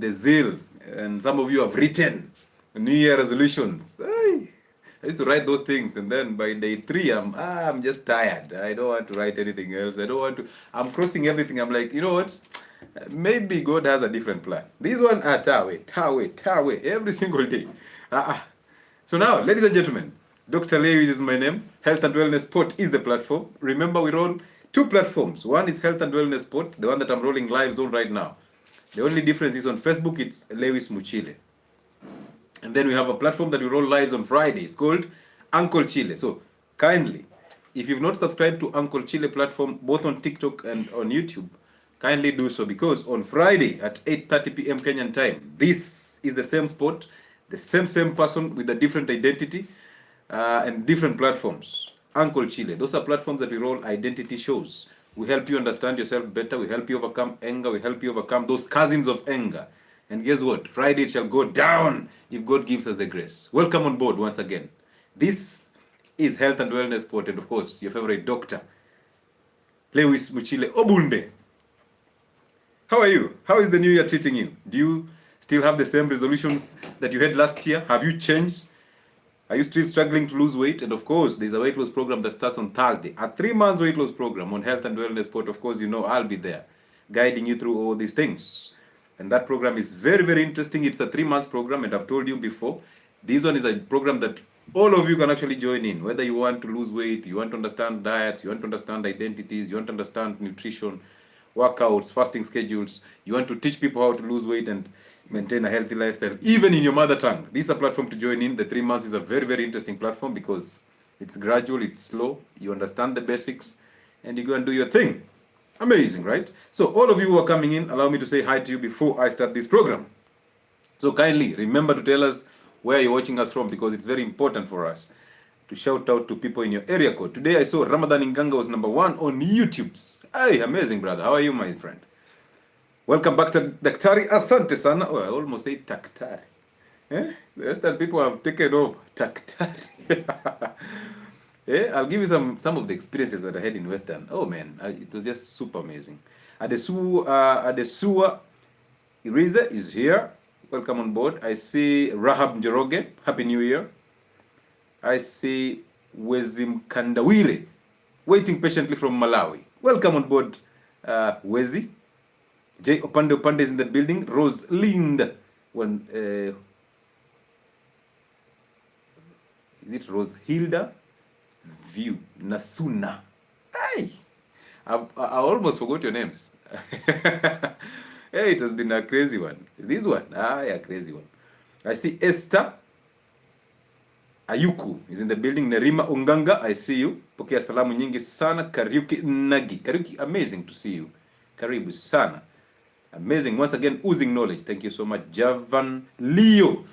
the zeal, and some of you have written New Year resolutions. Ay, I used to write those things, and then by day 3, I'm just tired. I don't want to write anything else. I don't want to. I'm crossing everything. I'm like, you know what? Maybe God has a different plan. This one, Tawe, every single day. So now, ladies and gentlemen, Dr. Lewis is my name. Health and Wellness Sport is the platform. Remember, we roll 2 platforms. One is Health and Wellness Sport, the one that I'm rolling live on right now. The only difference is on Facebook, it's Lewis Muchile. And then we have a platform that we roll live on Friday. It's called Uncle Chile. So kindly, if you've not subscribed to Uncle Chile platform, both on TikTok and on YouTube, kindly do so, because on Friday at 8:30 p.m. Kenyan time, this is the same spot, the same person with a different identity and different platforms. Uncle Chile. Those are platforms that we roll identity shows. We help you understand yourself better. We help you overcome anger. We help you overcome those cousins of anger. And guess what? Friday it shall go down if God gives us the grace. Welcome on board once again. This is Health and Wellness Sport, and of course, your favorite doctor, Lewis Muchile Obunde. How are you? How is the new year treating you? Do you still have the same resolutions that you had last year? Have you changed? Are you still struggling to lose weight? And of course, there's a weight loss program that starts on Thursday. A 3-month weight loss program on Health and Wellness Sport. Of course, you know I'll be there guiding you through all these things. And that program is very, very interesting. It's a 3-month program, and I've told you before, this one is a program that all of you can actually join in. Whether you want to lose weight, you want to understand diets, you want to understand identities, you want to understand nutrition, workouts, fasting schedules, you want to teach people how to lose weight and maintain a healthy lifestyle, even in your mother tongue. This is a platform to join in. The 3 months is a very, very interesting platform because it's gradual, it's slow, you understand the basics, and you go and do your thing. Amazing, right? So all of you who are coming in, allow me to say hi to you before I start this program. So kindly remember to tell us where you're watching us from, because it's very important for us to shout out to people in your area code. Today I saw Ramadan Inganga was #1 on YouTube. Hey, amazing, brother. How are you, my friend? Welcome back to Daktari. Asante sana. Oh, I almost said Daktari. Eh? The Western people have taken over. Daktari. I'll give you some of the experiences that I had in Western. Oh man, it was just super amazing. Adesua Iriza is here. Welcome on board. I see Rahab Njoroge. Happy New Year. I see Wezim Kandawire waiting patiently from Malawi. Welcome on board, Wezi. Jay Opande is in the building. Rose Lind. Is it Rose Hilda? View Nasuna. Hey, I almost forgot your names. Hey, it has been a crazy one. This one, a crazy one. I see Esther Ayuku is in the building. Nerima Unganga, I see you. Pokea salamu nyingi sana. Kariuki Nagi. Kariuki, amazing to see you. Karibu sana. Amazing. Once again, oozing knowledge. Thank you so much. Javan Leo,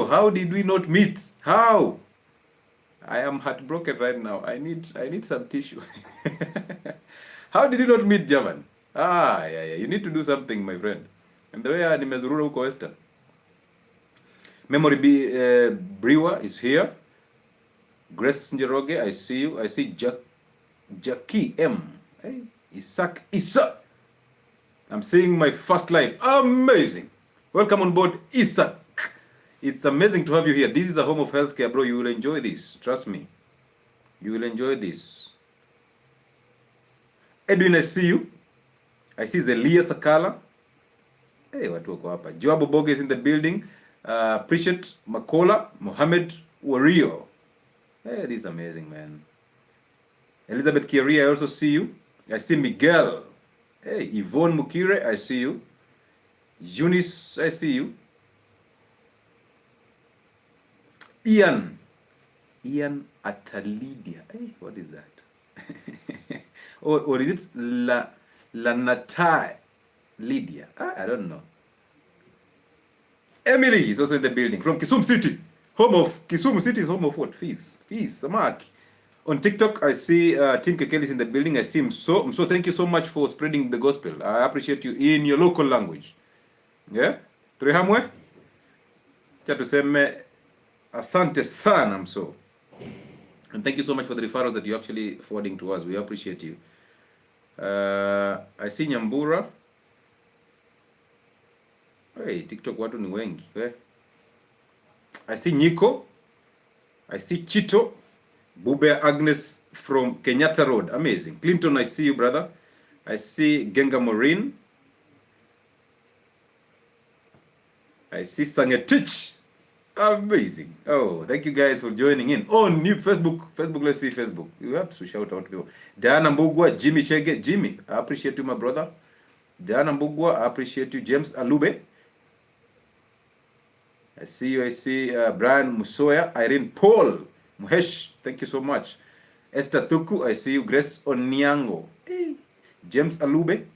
how did we not meet? How? I am heartbroken right now. I need some tissue. How did you not meet Javan? Yeah. You need to do something, my friend. And the way nimezurura huko Western. Memory Brewer is here. Grace Njoroge, I see you. I see Jackie M. Hey, Isa. I'm seeing my first live. Amazing. Welcome on board, Isa. It's amazing to have you here. This is a home of healthcare, bro. You will enjoy this. Trust me. You will enjoy this. Edwin, I see you. I see Zelia Sakala. Hey, watu wako hapa. Joab Boge is in the building. Pritchett Makola, Mohammed Wario. Hey, this is amazing, man. Elizabeth Kiri, I also see you. I see Miguel. Hey, Yvonne Mukire, I see you. Eunice, I see you. Ian Atalidia. Hey, what is that? or is it Lanatai Lydia? I don't know. Emily is also in the building from Kisumu City. Kisumu City is home of what? Fees, Samaki. On TikTok, I see Tim Kekeli is in the building. I see him. So thank you so much for spreading the gospel. I appreciate you in your local language. Yeah? Turehamwe? Chatuseme asante sana mso. And thank you so much for the referrals that you're actually forwarding to us. We appreciate you. I see Nyambura. Hey, TikTok watu ni wengi. I see Nico. I see Chito. Bube Agnes from Kenyatta Road. Amazing. Clinton, I see you, brother. I see Genga Maureen. I see Sangetich. Amazing. Oh, thank you guys for joining in. Oh, new Facebook. Let's see Facebook. You have to shout out people. Diana Mbugwa, Jimmy Chege. Jimmy, I appreciate you, my brother. Diana Mbugwa, I appreciate you. James Alube. I see you. I see Brian Musoya. Irene Paul. Muhesh, thank you so much. Esther Thuku, I see you. Grace Onyango. Hey. James Alube.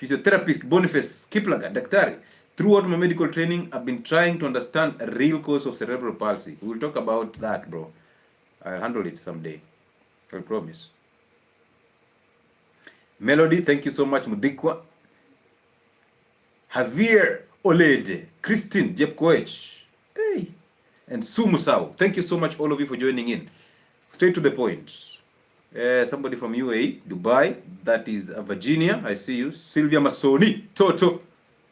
Physiotherapist Boniface Kiplaga, Daktari. Throughout my medical training, I've been trying to understand a real cause of cerebral palsy. We'll talk about that, bro. I'll handle it someday. I promise. Melody, thank you so much. Mudikwa. Javier Olede. Christine 𝗣𝗜𝗟𝗟𝗪𝗟𝗏. Hey. And Sumusau. Thank you so much, all of you, for joining in. Straight to the point. Somebody from UAE, Dubai. That is Virginia. I see you. Sylvia Masoni. Toto.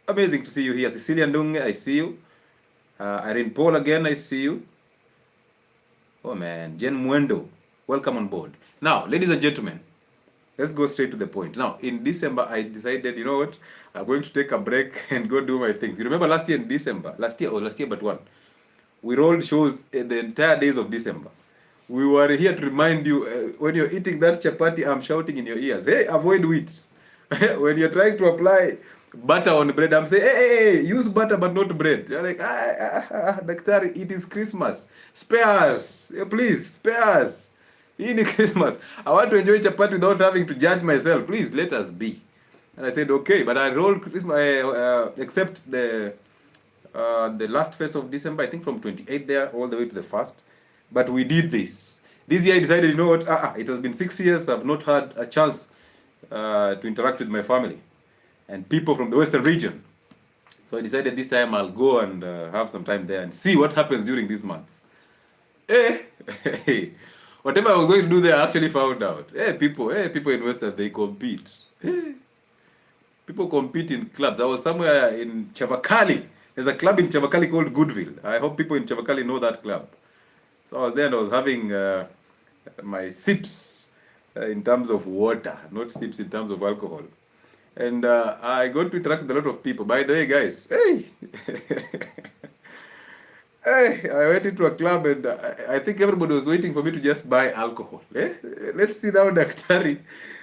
Amazing to see you here. Cecilia Ndunge, I see you. Irene Paul again, I see you. Oh man, Jen Mwendo, welcome on board. Now, ladies and gentlemen, let's go straight to the point. Now, in December, I decided, you know what, I'm going to take a break and go do my things. You remember last year in December, last year but one, we rolled shows in the entire days of December. We were here to remind you, when you're eating that chapati, I'm shouting in your ears, hey, avoid wheat. When you're trying to apply butter on bread, I'm saying, hey, use butter but not bread. You're like, Daktari, it is Christmas. Spare us. Please, spare us. In Christmas, I want to enjoy chapati without having to judge myself. Please, let us be. And I said, okay, but I rolled Christmas, except the last first of December, I think from 28th there all the way to the 1st. But we did this. This year I decided, you know what, it has been 6 years, I've not had a chance to interact with my family and people from the Western region. So I decided this time I'll go and have some time there and see what happens during these months. Whatever I was going to do there, I actually found out. People in Western, they compete. People compete in clubs. I was somewhere in Chavakali. There's a club in Chavakali called Goodville. I hope people in Chavakali know that club. So I was there and I was having my sips in terms of water, not sips in terms of alcohol. And I got to interact with a lot of people. By the way, guys, hey, I went into a club and I think everybody was waiting for me to just buy alcohol. Let's see now, Daktari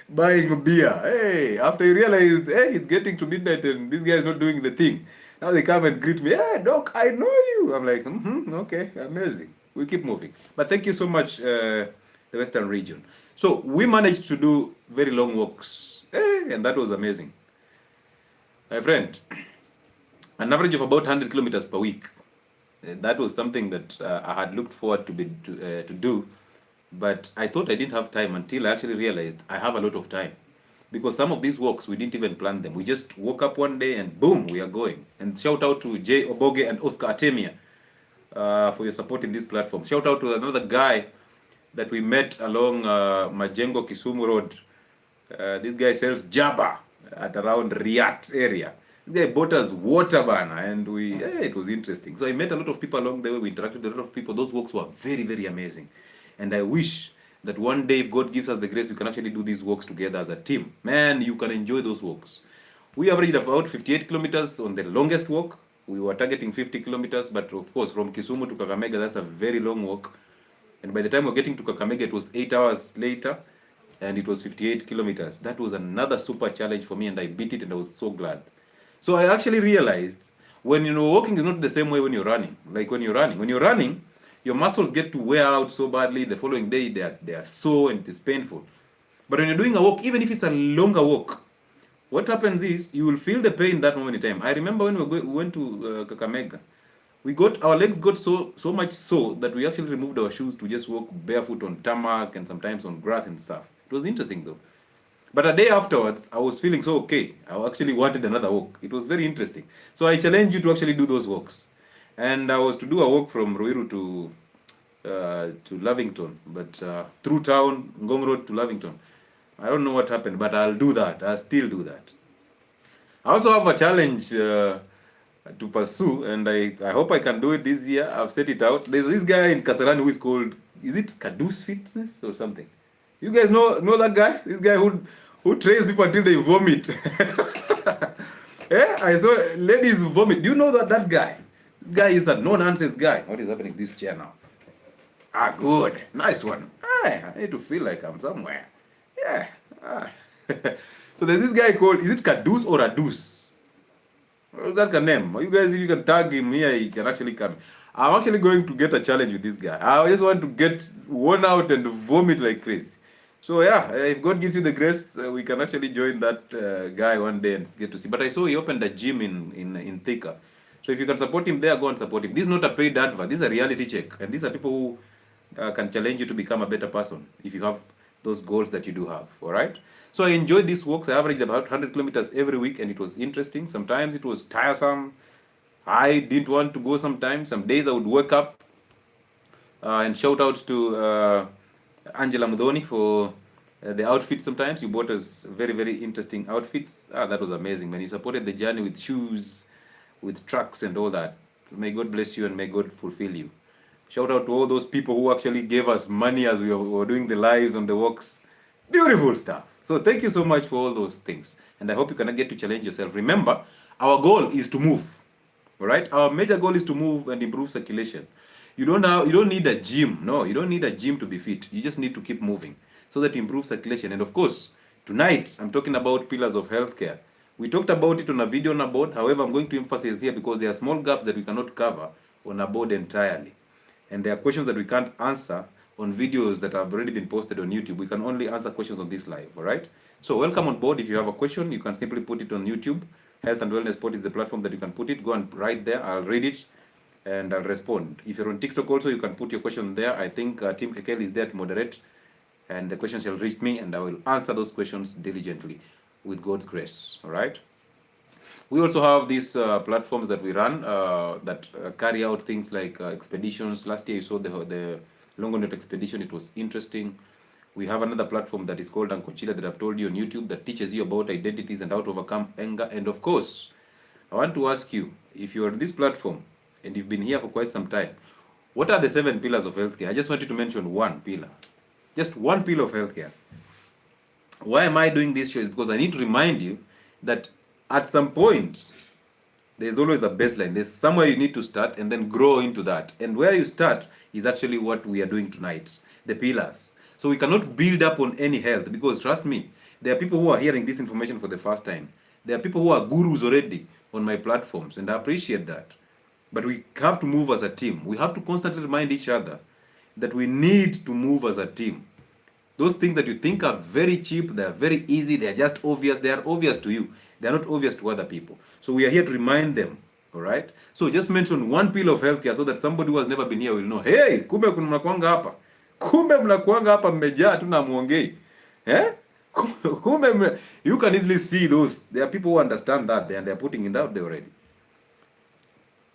buying beer. Hey, after you realized, hey, it's getting to midnight and this guy is not doing the thing. Now they come and greet me. Hey, Doc, I know you. I'm like, okay, amazing. We keep moving. But thank you so much, the Western region. So we managed to do very long walks, and that was amazing. My friend, an average of about 100 kilometers per week. That was something that I had looked forward to do, but I thought I didn't have time until I actually realized I have a lot of time. Because some of these walks, we didn't even plan them. We just woke up one day and boom, we are going. And shout out to Jay Oboge and Oscar Atemia for your support in this platform. Shout out to another guy that we met along Majengo Kisumu Road. This guy sells Jabba at around Riyadh area. This guy bought us water banner and it was interesting. So I met a lot of people along the way. We interacted with a lot of people. Those walks were very, very amazing. And I wish that one day, if God gives us the grace, we can actually do these walks together as a team. Man, you can enjoy those walks. We averaged about 58 kilometers on the longest walk. We were targeting 50 kilometers, but of course, from Kisumu to Kakamega, that's a very long walk. And by the time we're getting to Kakamega, it was 8 hours later, and it was 58 kilometers. That was another super challenge for me, and I beat it, and I was so glad. So I actually realized, when walking is not the same way when you're running. Like when you're running, your muscles get to wear out so badly. The following day, they are sore and it's painful. But when you're doing a walk, even if it's a longer walk, what happens is you will feel the pain that moment in time. I remember when we went to Kakamega, our legs got so much sore that we actually removed our shoes to just walk barefoot on tarmac and sometimes on grass and stuff. It was interesting though. But a day afterwards, I was feeling so okay. I actually wanted another walk. It was very interesting. So I challenge you to actually do those walks. And I was to do a walk from Ruiru to Lavington, but through town, Ngong Road to Lavington. I don't know what happened, but I'll do that. I'll still do that. I also have a challenge to pursue, and I hope I can do it this year. I've set it out. There's this guy in Kasarani who is called, is it Kadus Fitness or something? You guys know that guy? This guy who trains people until they vomit. Yeah, I saw ladies vomit. Do you know that guy? This guy is a no-nonsense guy. What is happening to this chair now? Ah, good. Nice one. I need to feel like I'm somewhere. Yeah. So there's this guy called, is it Kadus or Adus? What's that name? You guys, if you can tag him here, he can actually come. I'm actually going to get a challenge with this guy. I just want to get worn out and vomit like crazy. So yeah, if God gives you the grace, we can actually join that guy one day and get to see. But I saw he opened a gym in Thika. So if you can support him there, go and support him. This is not a paid advert. This is a reality check. And these are people who can challenge you to become a better person if you have those goals that you do have. All right. So I enjoyed these walks. I averaged about 100 kilometers every week, and it was interesting. Sometimes it was tiresome. I didn't want to go sometimes. Some days I would wake up and shout out to Angela Mudoni for the outfits. Sometimes you bought us very, very interesting outfits. That was amazing, man. You supported the journey with shoes, with trucks and all that. May God bless you and may God fulfill you. Shout out to all those people who actually gave us money as we were doing the lives on the walks. Beautiful stuff. So thank you so much for all those things. And I hope you can get to challenge yourself. Remember, our goal is to move. All right? Our major goal is to move and improve circulation. You don't need a gym. No, you don't need a gym to be fit. You just need to keep moving so that you improve circulation. And of course, tonight I'm talking about pillars of healthcare. We talked about it on a video on a board. However, I'm going to emphasize here because there are small gaps that we cannot cover on a board entirely. And there are questions that we can't answer on videos that have already been posted on YouTube. We can only answer questions on this live, all right? So welcome on board. If you have a question, you can simply put it on YouTube. Health and Wellness Pod is the platform that you can put it. Go and write there. I'll read it and I'll respond. If you're on TikTok also, you can put your question there. I think Team Kekel is there to moderate, and the questions shall reach me, and I will answer those questions diligently with God's grace, all right? We also have these platforms that we run that carry out things like expeditions. Last year you saw the Longonot expedition. It was interesting. We have another platform that is called 𝗛𝗪𝗟 that I've told you on YouTube that teaches you about identities and how to overcome anger. And of course, I want to ask you, if you're on this platform and you've been here for quite some time, what are the 7 pillars of healthcare? I just wanted to mention one pillar. Just one pillar of healthcare. Why am I doing this show? Is because I need to remind you that at some point, there's always a baseline. There's somewhere you need to start and then grow into that. And where you start is actually what we are doing tonight, the pillars. So we cannot build up on any health because, trust me, there are people who are hearing this information for the first time. There are people who are gurus already on my platforms, and I appreciate that. But we have to move as a team. We have to constantly remind each other that we need to move as a team. Those things that you think are very cheap, they are very easy, they are just obvious, they are obvious to you. They are not obvious to other people. So we are here to remind them, all right? So just mention one pillar of healthcare so that somebody who has never been here will know, hey, kumbe mnakuanga hapa. Kumbe mnakuanga hapa mmejaa tu na muongei. Eh? Kumbe you can easily see those. There are people who understand that and they are putting it out there already.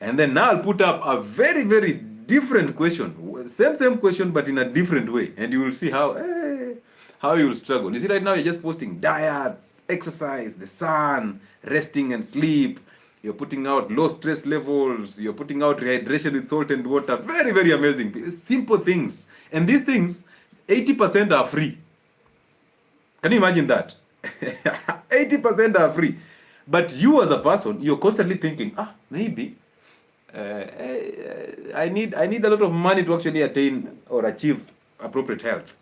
And then now I'll put up a very, very different question. Same question, but in a different way. And you will see how you will struggle. You see, right now you're just posting diets, exercise, the sun, resting and sleep. You're putting out low stress levels. You're putting out rehydration with salt and water. Very, very amazing. Simple things. And these things, 80% are free. Can you imagine that? 80% are free. But you as a person, you're constantly thinking, maybe I need a lot of money to actually attain or achieve appropriate health.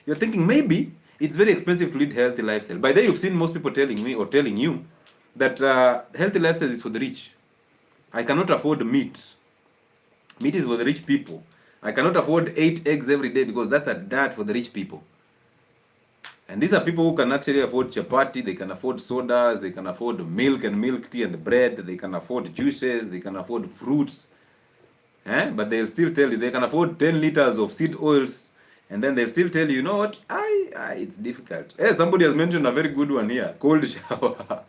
You're thinking maybe it's very expensive to lead healthy lifestyle. By then you've seen most people telling me or telling you that healthy lifestyle is for the rich. I cannot afford meat. Meat is for the rich people. I cannot afford 8 eggs every day because that's a diet for the rich people. And these are people who can actually afford chapati, they can afford sodas, they can afford milk and milk tea and bread, they can afford juices, they can afford fruits. But they'll still tell you they can afford 10 liters of seed oils, and then they'll still tell you, you know what, it's difficult. Somebody has mentioned a very good one here, cold shower.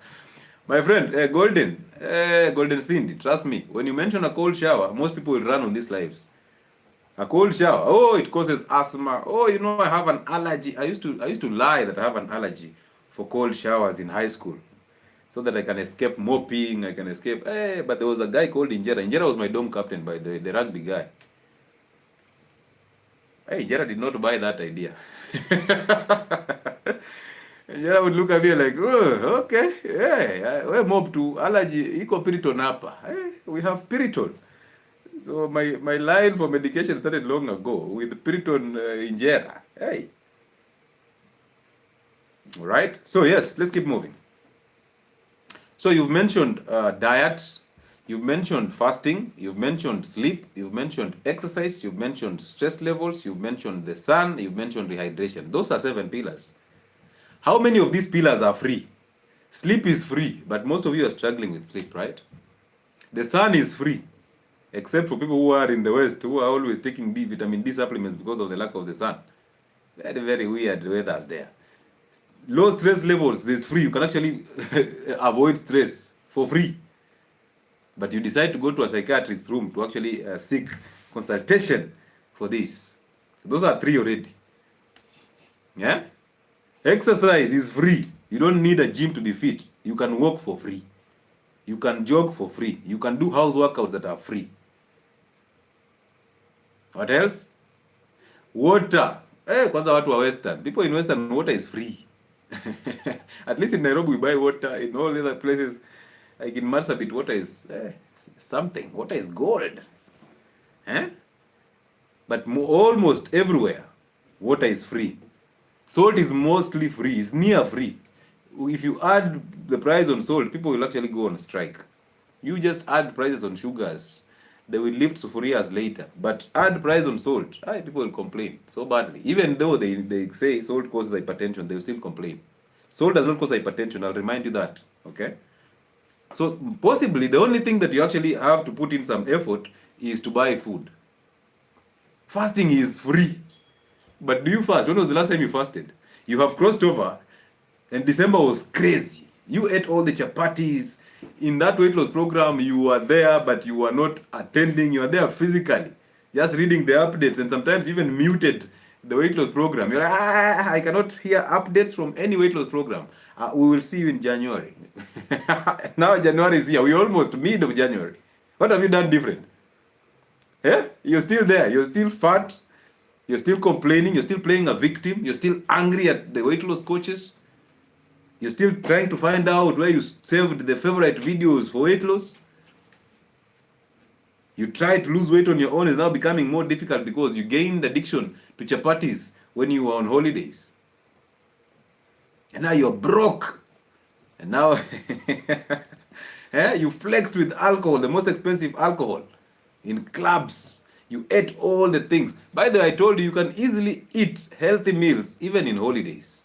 My friend, Golden Cindy, trust me, when you mention a cold shower, most people will run on these lives. A cold shower, it causes asthma. I have an allergy. I used to lie that I have an allergy for cold showers in high school. so that I can escape mopping, I can escape. Hey, but there was a guy called 𝗣𝗟𝗟𝗏. 𝗣𝗟𝗏 was my dorm captain, by the way, the rugby guy. Hey, 𝗣𝗟𝗏 did not buy that idea. 𝗣𝗟𝗏 would look at me like, oh, okay, yeah, we mob to allergy, iko Piriton hapa. Hey, we have Piriton. So my line for medication started long ago with Piriton 𝗣𝗟𝗏. Hey. All right. So yes, let's keep moving. So you've mentioned diet, you've mentioned fasting, you've mentioned sleep, you've mentioned exercise, you've mentioned stress levels, you've mentioned the sun, you've mentioned rehydration. Those are 7 pillars. How many of these pillars are free? Sleep is free, but most of you are struggling with sleep, right? The sun is free, except for people who are in the West, who are always taking vitamin D supplements because of the lack of the sun. Very, very weird weathers there. Low stress levels, this free. You can actually avoid stress for free. But you decide to go to a psychiatrist's room to actually seek consultation for this. Those are 3 already. Yeah? Exercise is free. You don't need a gym to be fit. You can walk for free. You can jog for free. You can do house workouts that are free. What else? Water. Kwanza watu wa Western. People in Western, water is free. At least in Nairobi, we buy water. In all other places, like in Marsabit, water is something. Water is gold. But almost everywhere, water is free. Salt is mostly free. It's near free. If you add the price on salt, people will actually go on strike. You just add prices on sugars, they will lift sufurias later. But add price on salt, people will complain so badly. Even though they say salt causes hypertension, they will still complain. Salt does not cause hypertension, I'll remind you that, okay? So possibly the only thing that you actually have to put in some effort is to buy food. Fasting is free. But do you fast? When was the last time you fasted? You have crossed over, and December was crazy. You ate all the chapatis. In that weight loss program, you were there, but you were not attending. You were there physically, just reading the updates, and sometimes even muted the weight loss program. You're like, I cannot hear updates from any weight loss program. We will see you in January. Now January is here. We're almost mid of January. What have you done different? You're still there. You're still fat. You're still complaining. You're still playing a victim. You're still angry at the weight loss coaches. You're still trying to find out where you saved the favorite videos for weight loss. You try to lose weight on your own is now becoming more difficult because you gained addiction to chapatis when you were on holidays. And now you're broke. And now you flexed with alcohol, the most expensive alcohol, in clubs. You ate all the things. By the way, I told you can easily eat healthy meals even in holidays.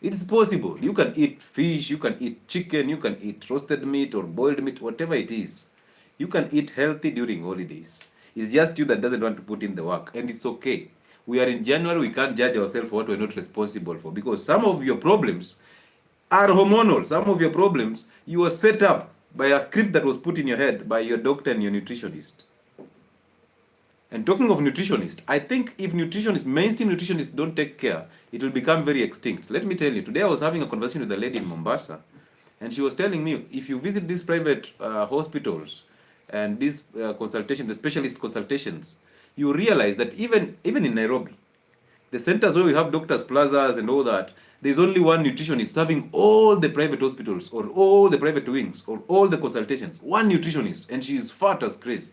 It's possible. You can eat fish, you can eat chicken, you can eat roasted meat or boiled meat, whatever it is. You can eat healthy during holidays. It's just you that doesn't want to put in the work, and it's okay. We are in January, we can't judge ourselves for what we're not responsible for, because some of your problems are hormonal. Some of your problems, you were set up by a script that was put in your head by your doctor and your nutritionist. And talking of nutritionists, I think if mainstream nutritionists don't take care, it will become very extinct. Let me tell you, today I was having a conversation with a lady in Mombasa, and she was telling me, if you visit these private hospitals and these the specialist consultations, you realize that even in Nairobi, the centers where we have doctors' plazas and all that, there's only one nutritionist serving all the private hospitals or all the private wings or all the consultations. One nutritionist, and she is fat as crazy.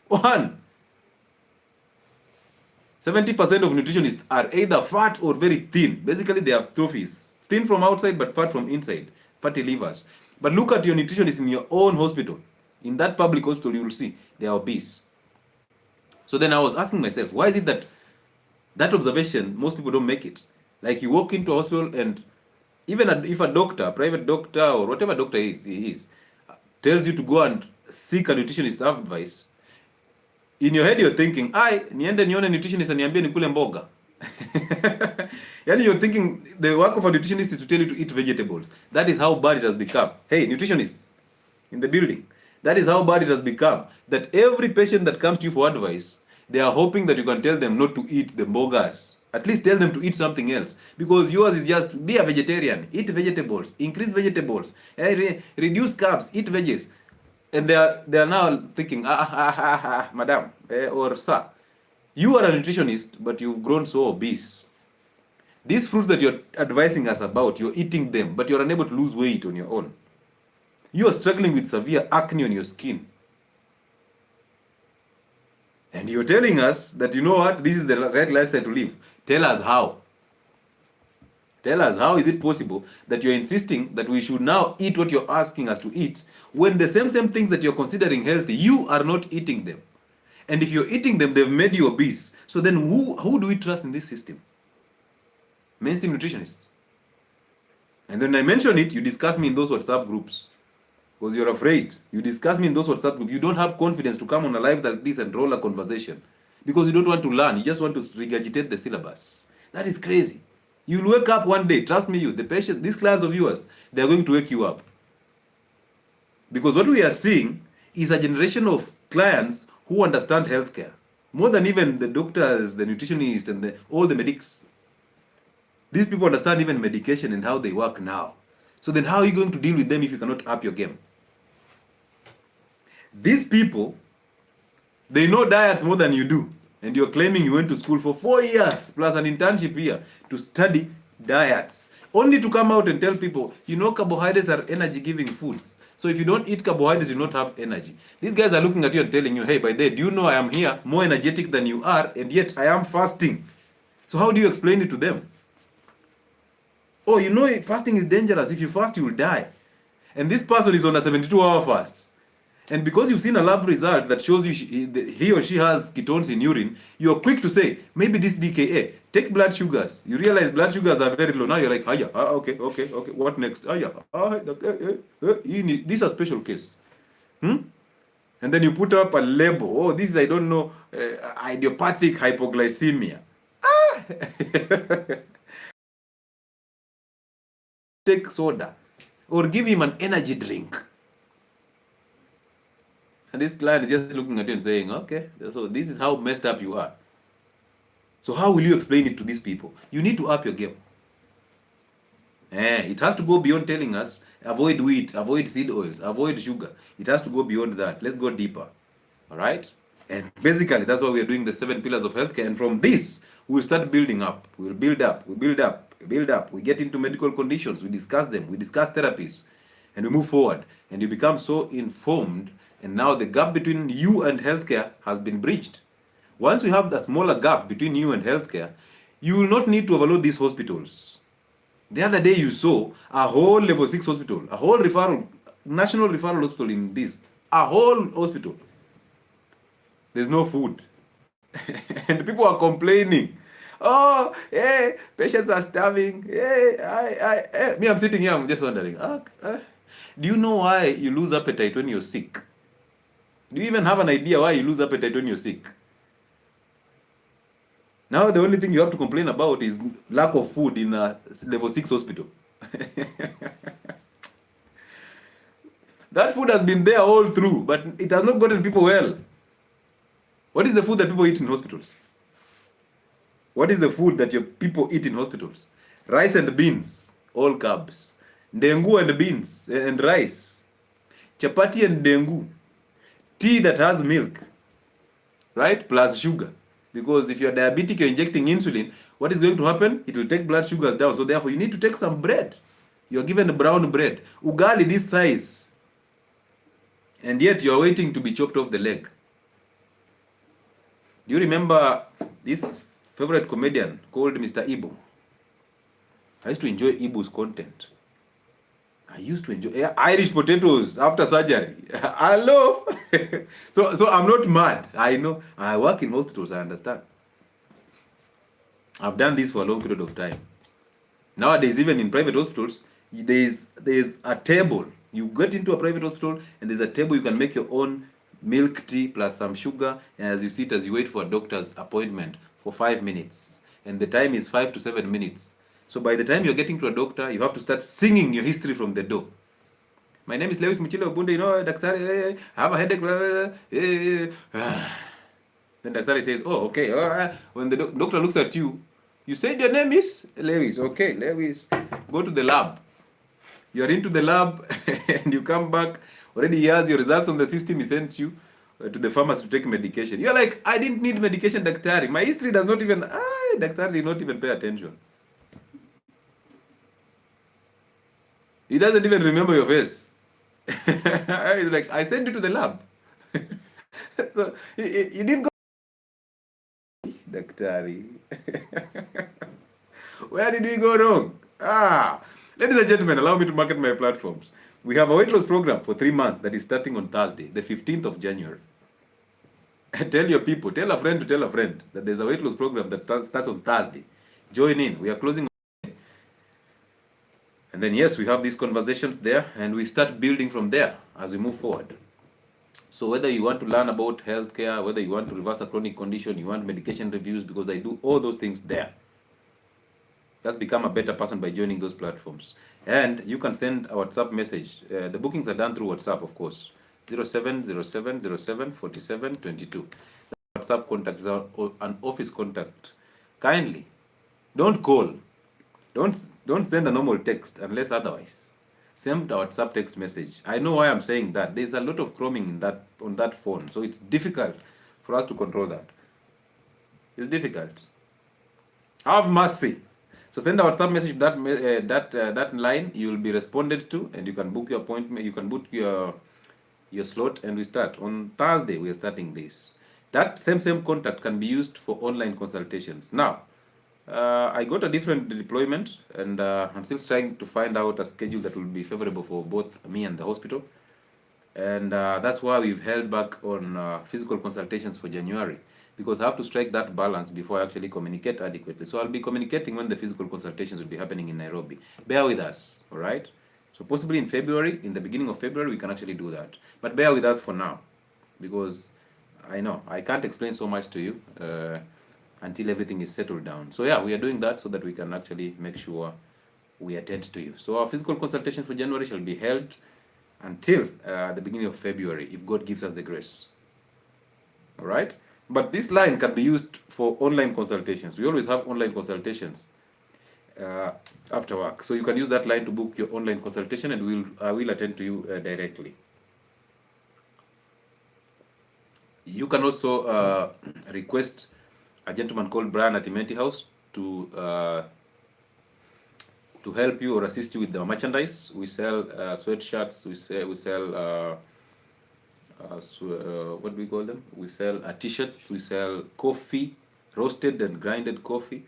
One. 70% of nutritionists are either fat or very thin. Basically, they have trophies. Thin from outside, but fat from inside. Fatty livers. But look at your nutritionist in your own hospital. In that public hospital, you will see they are obese. So then I was asking myself, why is it that observation, most people don't make it? Like you walk into a hospital and even if a doctor, a private doctor or whatever doctor he is, tells you to go and seek a nutritionist advice, in your head you're thinking, niende nione nutritionist aniambie nikule mboga. Yani you're thinking the work of a nutritionist is to tell you to eat vegetables. That is how bad it has become. Hey, nutritionists in the building, that is how bad it has become. That every patient that comes to you for advice, they are hoping that you can tell them not to eat the mbogas. At least tell them to eat something else, because yours is just be a vegetarian, eat vegetables, increase vegetables, reduce carbs, eat veggies. And they are now thinking, madam, or sir, you are a nutritionist, but you've grown so obese. These fruits that you're advising us about, you're eating them, but you're unable to lose weight on your own. You are struggling with severe acne on your skin. And you're telling us that, you know what, this is the right lifestyle to live. Tell us how. Tell us, how is it possible that you're insisting that we should now eat what you're asking us to eat, when the same things that you're considering healthy, you are not eating them? And if you're eating them, they've made you obese. So then who do we trust in this system? Mainstream nutritionists. And then I mention it, you discuss me in those WhatsApp groups, because you're afraid. You discuss me in those WhatsApp groups. You don't have confidence to come on a live like this and roll a conversation, because you don't want to learn. You just want to regurgitate the syllabus. That is crazy. You'll wake up one day, trust me, the patients, these clients of yours, they're going to wake you up. Because what we are seeing is a generation of clients who understand healthcare more than even the doctors, the nutritionists, and all the medics. These people understand even medication and how they work now. So then how are you going to deal with them if you cannot up your game? These people, they know diets more than you do. And you're claiming you went to school for 4 years plus an internship here to study diets, only to come out and tell people, you know, carbohydrates are energy-giving foods. So if you don't eat carbohydrates, you don't have energy. These guys are looking at you and telling you, hey, by the way, do you know I am here more energetic than you are, and yet I am fasting? So how do you explain it to them? Oh, you know, fasting is dangerous. If you fast, you will die. And this person is on a 72-hour fast. And because you've seen a lab result that shows you he or she has ketones in urine, you're quick to say, maybe this DKA. Take blood sugars. You realize blood sugars are very low. Now you're like, okay. What next? This is a special case. And then you put up a label. Oh, this is, I don't know, idiopathic hypoglycemia. Take soda or give him an energy drink. And this client is just looking at you and saying, okay, so this is how messed up you are. So how will you explain it to these people? You need to up your game. It has to go beyond telling us, avoid wheat, avoid seed oils, avoid sugar. It has to go beyond that. Let's go deeper. All right? And basically, that's why we are doing the 7 pillars of healthcare. And from this, we'll start building up. We'll build up. We get into medical conditions. We discuss them. We discuss therapies. And we move forward. And you become so informed. And now the gap between you and healthcare has been bridged. Once we have the smaller gap between you and healthcare, you will not need to overload these hospitals. The other day you saw a whole level 6 hospital, a whole national referral hospital in this, a whole hospital. There's no food. And people are complaining. Oh, hey, patients are starving. Hey, me, I'm sitting here, I'm just wondering, do you know why you lose appetite when you're sick? Do you even have an idea why you lose appetite when you're sick? Now the only thing you have to complain about is lack of food in a level 6 hospital. That food has been there all through, but it has not gotten people well. What is the food that people eat in hospitals? What is the food that your people eat in hospitals? Rice and beans, all carbs. Ndengu and beans and rice. Chapati and ndengu. Tea that has milk, right? Plus sugar. Because if you're diabetic, you're injecting insulin, what is going to happen? It will take blood sugars down. So therefore, you need to take some bread. You're given brown bread. Ugali this size. And yet you're waiting to be chopped off the leg. Do you remember this favorite comedian called Mr. Ibu? I used to enjoy Ibu's content. I used to enjoy Irish potatoes after surgery. Hello. So I'm not mad. I know. I work in hospitals. I understand. I've done this for a long period of time. Nowadays, even in private hospitals, there's a table. You get into a private hospital and there's a table. You can make your own milk tea plus some sugar. And as you sit, as you wait for a doctor's appointment for 5 minutes. And the time is 5 to 7 minutes. So by the time you're getting to a doctor, you have to start singing your history from the door. My name is Lewis Muchile Obunde, you know, Daktari, I have a headache, blah, blah, blah. Then Daktari says, oh, okay. When the doctor looks at you, You said your name is Lewis. Okay, Lewis. Go to the lab. You are into the lab and you come back. Already he has your results on the system. He sent you to the pharmacy to take medication. You're like, I didn't need medication, Daktari. My history does not even, Daktari did not even pay attention. He doesn't even remember your face. He's like, I sent you to the lab. So, you didn't go. Daktari. Where did we go wrong? Ladies and gentlemen, allow me to market my platforms. We have a weight loss program for 3 months that is starting on Thursday, the 15th of January. Tell your people, tell a friend to tell a friend that there's a weight loss program that starts on Thursday. Join in. We are closing. And then, yes, we have these conversations there, and we start building from there as we move forward. So whether you want to learn about healthcare, whether you want to reverse a chronic condition, you want medication reviews, because I do all those things there. Just become a better person by joining those platforms. And you can send a WhatsApp message. The bookings are done through WhatsApp, of course. 0707074722. The WhatsApp contact is an office contact. Kindly, don't call. Don't send a normal text unless otherwise. Send a WhatsApp text message. I know why I'm saying that. There's a lot of chroming on that phone, so it's difficult for us to control that. It's difficult. Have mercy. So send a WhatsApp message that line. You will be responded to, and you can book your appointment. You can book your slot, and we start on Thursday. We are starting this. That same contact can be used for online consultations. Now, I got a different deployment, and I'm still trying to find out a schedule that will be favorable for both me and the hospital. And that's why we've held back on physical consultations for January, because I have to strike that balance before I actually communicate adequately. So I'll be communicating when the physical consultations will be happening in Nairobi. Bear with us, all right? So possibly in February, in the beginning of February, we can actually do that. But bear with us for now, because I know I can't explain so much to you until everything is settled down. So yeah, we are doing that so that we can actually make sure we attend to you. So our physical consultation for January shall be held until the beginning of February, if God gives us the grace. All right? But this line can be used for online consultations. We always have online consultations after work. So you can use that line to book your online consultation, and I will attend to you directly. You can also request a gentleman called Brian at Imenti House to help you or assist you with the merchandise. We sell sweatshirts. We sell what do we call them? We sell t-shirts. We sell coffee, roasted and grinded coffee.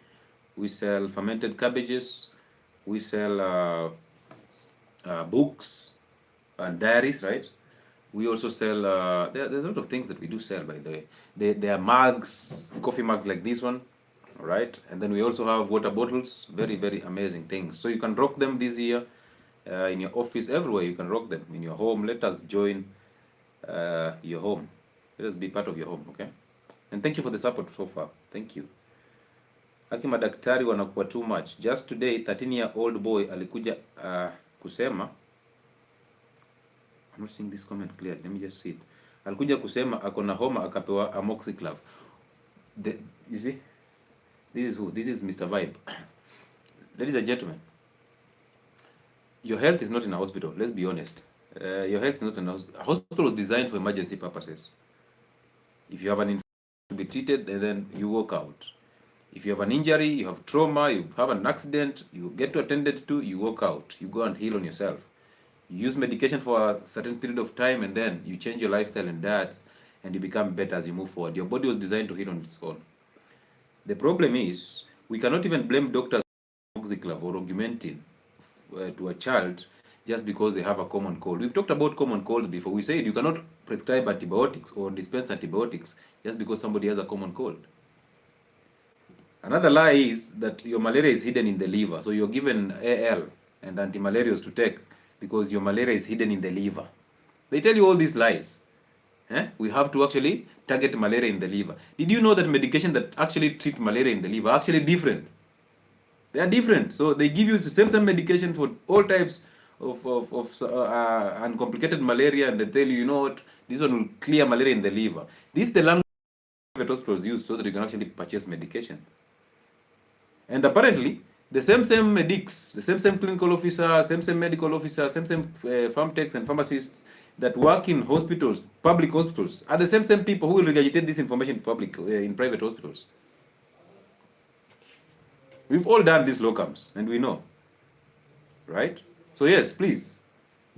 We sell fermented cabbages. We sell books and diaries, right? We also sell, there's a lot of things that we do sell, by the way. There are mugs, coffee mugs like this one, all right? And then we also have water bottles, very, very amazing things. So you can rock them this year in your office, everywhere you can rock them. In your home, let us join your home. Let us be part of your home, okay? And thank you for the support so far. Thank you. Haki madaktari wanakuwa too much. Just today, 13-year-old boy alikuja kusema, I'm not seeing this comment clearly. Let me just see it. Alikuja kusema akona homa akapewa amoxiclav. You see? This is who? This is Mr. Vibe. Ladies and gentlemen, your health is not in a hospital. Let's be honest. Your health is not in a hospital. A hospital was designed for emergency purposes. If you have an infection to be treated, and then you walk out. If you have an injury, you have trauma, you have an accident, you get to attended to, you walk out. You go and heal on yourself. You use medication for a certain period of time, and then you change your lifestyle and diets, and you become better as you move forward. Your body was designed to heal on its own. The problem is, we cannot even blame doctors for amoxiclav or augmentin to a child just because they have a common cold. We've talked about common colds before. We said you cannot prescribe antibiotics or dispense antibiotics just because somebody has a common cold. Another lie is that your malaria is hidden in the liver. So you're given AL and antimalarials to take because your malaria is hidden in the liver. They tell you all these lies. We have to actually target malaria in the liver. Did you know that medication that actually treat malaria in the liver are actually different? They are different. So they give you the same medication for all types of uncomplicated malaria, and they tell you, you know what, this one will clear malaria in the liver. This is the language that hospitals use so that you can actually purchase medications. And apparently, the same medics, the same clinical officer, same medical officer, same farm techs and pharmacists that work in hospitals, public hospitals, are the same people who will regurgitate this information in public, in private hospitals. We've all done these locums, and we know, right? So yes, please,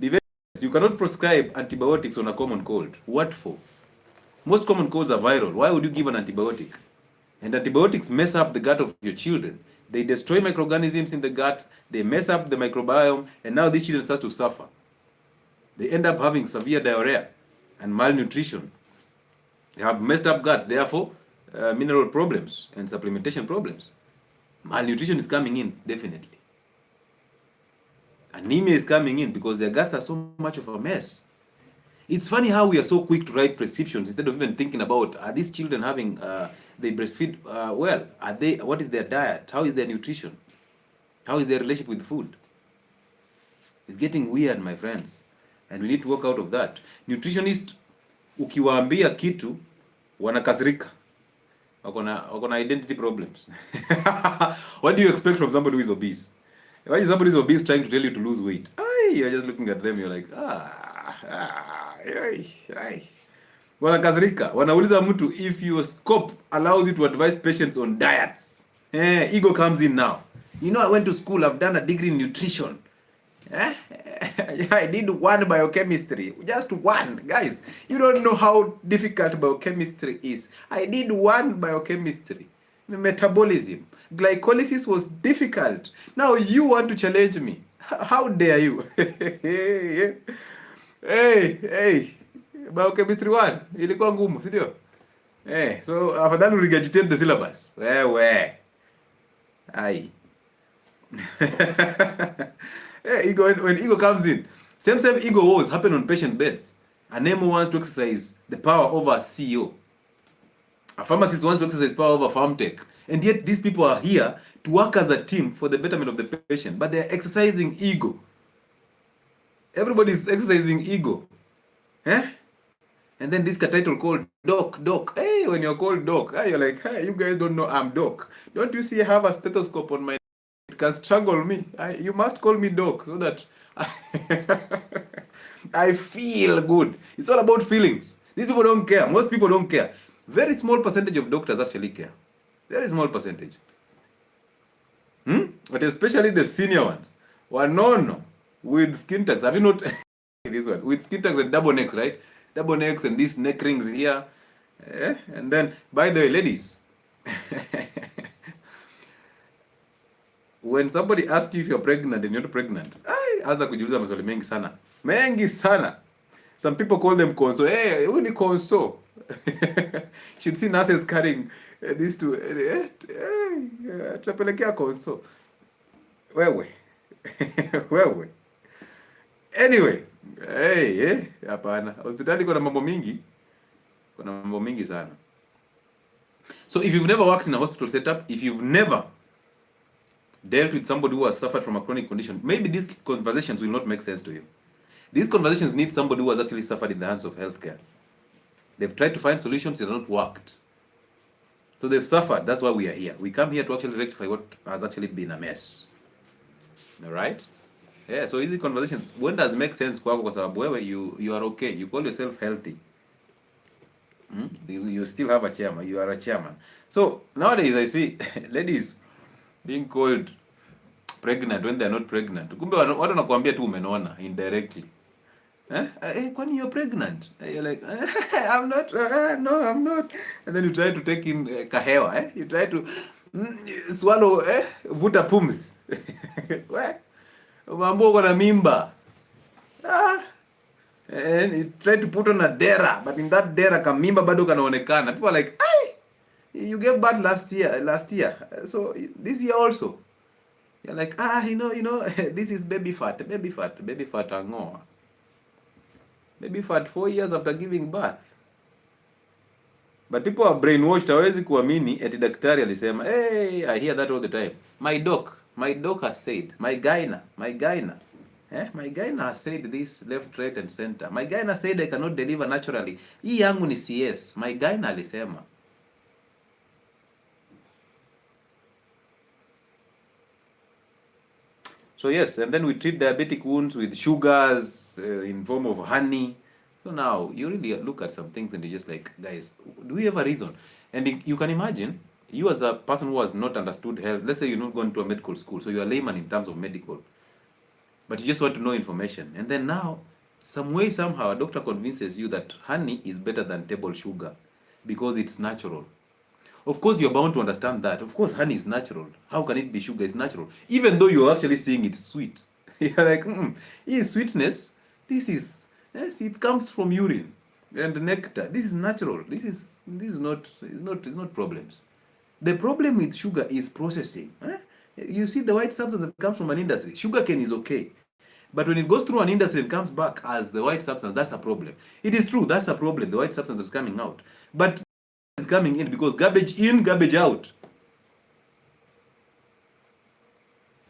be very. You cannot prescribe antibiotics on a common cold. What for? Most common colds are viral. Why would you give an antibiotic? And antibiotics mess up the gut of your children. They destroy microorganisms in the gut. They mess up the microbiome, and now these children start to suffer. They end up having severe diarrhea and malnutrition. They have messed up guts, therefore mineral problems and supplementation problems. Malnutrition is coming in, definitely. Anemia is coming in because their guts are so much of a mess. It's funny how we are so quick to write prescriptions instead of even thinking about, are these children having, they breastfeed well? Are they? What is their diet? How is their nutrition? How is their relationship with food? It's getting weird, my friends, and we need to work out of that. Nutritionist, ukiwaambia kitu wanakasirika, wako na identity problems. What do you expect from somebody who is obese? Why is somebody who is obese trying to tell you to lose weight? You're just looking at them, you're like, wanakasirika. Wanauliza mtu, if your scope allows you to advise patients on diets, ego comes in now. You know, I went to school, I've done a degree in nutrition. I did 1 biochemistry, just 1. Guys, you don't know how difficult biochemistry is. I did 1 biochemistry. Metabolism, glycolysis was difficult. Now you want to challenge me? How dare you? Hey, biochemistry 1 ilikuwa ngumu, si ndio? So afadhali regurgitate the syllabus. Wewe. Ai. Ego, when ego comes in, same ego wars happen on patient beds. An MO wants to exercise the power over a CEO. A pharmacist wants to exercise power over farm tech. And yet these people are here to work as a team for the betterment of the patient, but they're exercising ego. Everybody's exercising ego. And then this title called doc. Hey, when you're called doc, you're like, hey, you guys don't know I'm doc. Don't you see I have a stethoscope on my, it can strangle me. You must call me doc so that I feel good. It's all about feelings. These people don't care. Most people don't care. Very small percentage of doctors actually care. Very small percentage. But especially the senior ones. Wanono with skin tags. Have you not this one? With skin tags and double necks, right? Double necks and these neck rings here. And then, by the way, ladies, when somebody asks you if you're pregnant and you're not pregnant, anza kujiuliza maswali mengi sana. Mengi sana. Some people call them conso. Hey, who ni conso? Should see nurses carrying these two. Tutapelekea conso. Wewe. Anyway, hapana. Hospitali kuna mambo mingi. Kuna mambo mingi sana. So if you've never worked in a hospital setup, if you've never dealt with somebody who has suffered from a chronic condition, maybe these conversations will not make sense to you. These conversations need somebody who has actually suffered in the hands of healthcare. They've tried to find solutions, it has not worked. So they've suffered, that's why we are here. We come here to actually rectify what has actually been a mess. All right? Yeah, so easy conversations. When does it make sense kwako kwa sababu wewe you are okay. You call yourself healthy. You still have a chairman. You are a chairman. So nowadays I see ladies being called pregnant when they're not pregnant. Kumbe watu wanakuambia tu umenona indirectly. Kwani you're pregnant? You're like, I'm not, no, I'm not. And then you try to take in kahewa, you try to swallow, vuta pumzi. Umeambiwa uko na mimba. And you try to put on a dera, but in that dera kamimba bado kanaonekana. People are like, you gave birth last year. So this year also. You're like, you know, this is baby fat angoa. Baby fat 4 years after giving birth. But people are brainwashed. Hawezi kuamini eti daktari alisema, I hear that all the time. My doc has said, my gyna has said this left, right and center. My gyna said I cannot deliver naturally. Hii yangu ni CS. My gyna alisema. So yes, and then we treat diabetic wounds with sugars in form of honey. So now you really look at some things and you're just like, guys, do we have a reason? And you can imagine, you as a person who has not understood health, let's say you're not going to a medical school, so you're a layman in terms of medical, but you just want to know information. And then now, some way, somehow, a doctor convinces you that honey is better than table sugar because it's natural. Of course, you're bound to understand that. Of course, honey is natural. How can it be sugar? It's natural. Even though you're actually seeing it's sweet. You're like, is sweetness. This is, yes, it comes from urine and nectar. This is natural. This is not problems. The problem with sugar is processing. You see the white substance that comes from an industry. Sugarcane is okay. But when it goes through an industry and comes back as the white substance, that's a problem. It is true, that's a problem, the white substance is coming out. But it's coming in because garbage in, garbage out.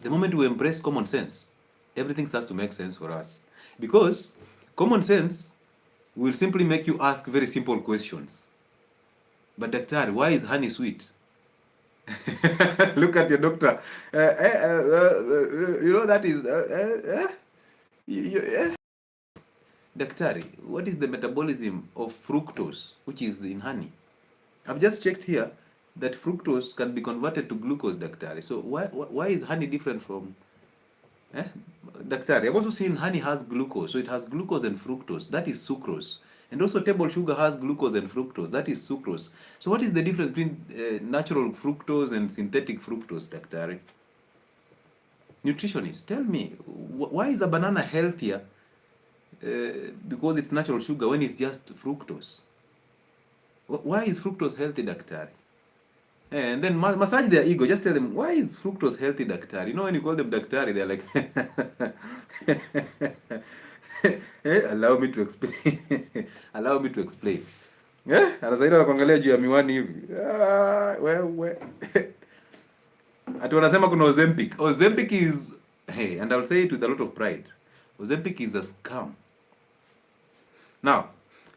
The moment we embrace common sense, everything starts to make sense for us. Because common sense will simply make you ask very simple questions. But doctor, why is honey sweet? Look at your doctor. You know that is... Daktari, what is the metabolism of fructose, which is in honey? I've just checked here that fructose can be converted to glucose, Daktari. So why is honey different from... Daktari, I've also seen honey has glucose. So it has glucose and fructose. That is sucrose. And also table sugar has glucose and fructose. That is sucrose. So what is the difference between natural fructose and synthetic fructose, Daktari? Nutritionist, tell me, why is a banana healthier because it's natural sugar when it's just fructose? Why is fructose healthy, Daktari? And then massage their ego. Just tell them, why is fructose healthy, Daktari? You know, when you call them Daktari, they're like, allow me to explain. Allow me to explain. Anasaida anakuangalia juu ya miwani hivi. Wewe. Ati wanasema kuna Ozempic. Ozempic is, hey, and I'll say it with a lot of pride. Ozempic is a scam. Now,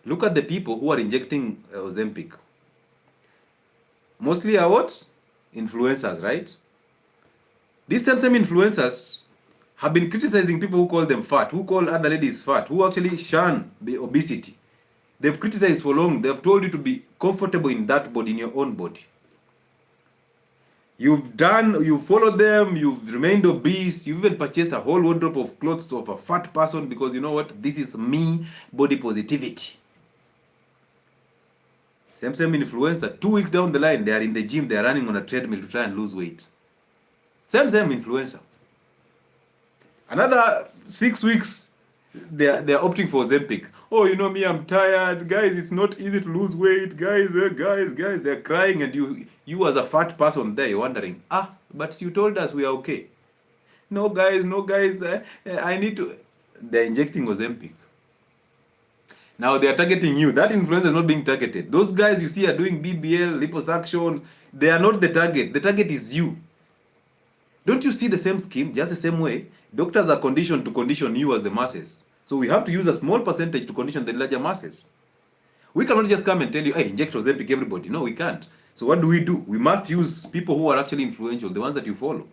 look at the people who are injecting Ozempic. Mostly are what? Influencers, right? These same influencers have been criticizing people who call them fat, who call other ladies fat, who actually shun obesity. They've criticized for long. They've told you to be comfortable in that body, in your own body. You followed them, you've remained obese, you even purchased a whole wardrobe of clothes of a fat person because you know what? This is me, body positivity. Same influencer, 2 weeks down the line, they are in the gym, they are running on a treadmill to try and lose weight. Same influencer. Another 6 weeks, they are opting for Ozempic. Oh, you know me, I'm tired. Guys, it's not easy to lose weight. Guys, they're crying, and you as a fat person there, you're wondering, but you told us we are okay. No, guys, I need to... They're injecting Ozempic. Now they are targeting you. That influencer is not being targeted. Those guys you see are doing BBL, liposuctions. They are not the target. The target is you. Don't you see the same scheme? Just the same way, doctors are conditioned to condition you as the masses. So we have to use a small percentage to condition the larger masses. We cannot just come and tell you, hey, inject Ozempic everybody. No, we can't. So what do? We must use people who are actually influential, the ones that you follow.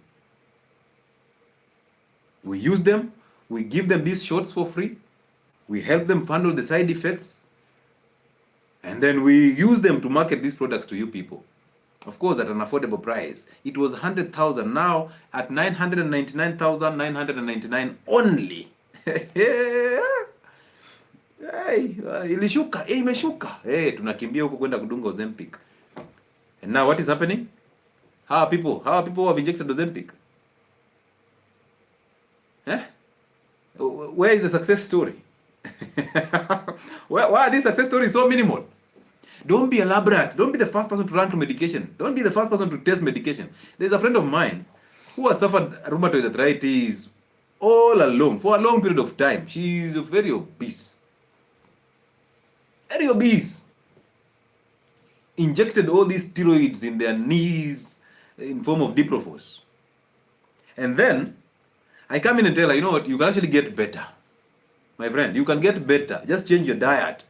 We use them. We give them these shots for free. We help them handle the side effects. And then we use them to market these products to you people. Of course, at an affordable price. It was 100,000. Now at 999,999 only. Ilishuka, imeshuka. Tunakimbia huko kwenda kudunga Ozempic. And now what is happening? How are people who have injected Ozempic? Where is the success story? Why are these success stories so minimal? Don't be elaborate. Don't be the first person to run to medication. Don't be the first person to test medication. There's a friend of mine who has suffered rheumatoid arthritis all alone for a long period of time. She is very obese. Very obese. Injected all these steroids in their knees in form of Diprofos. And then I come in and tell her, you know what, you can actually get better. My friend, you can get better. Just change your diet.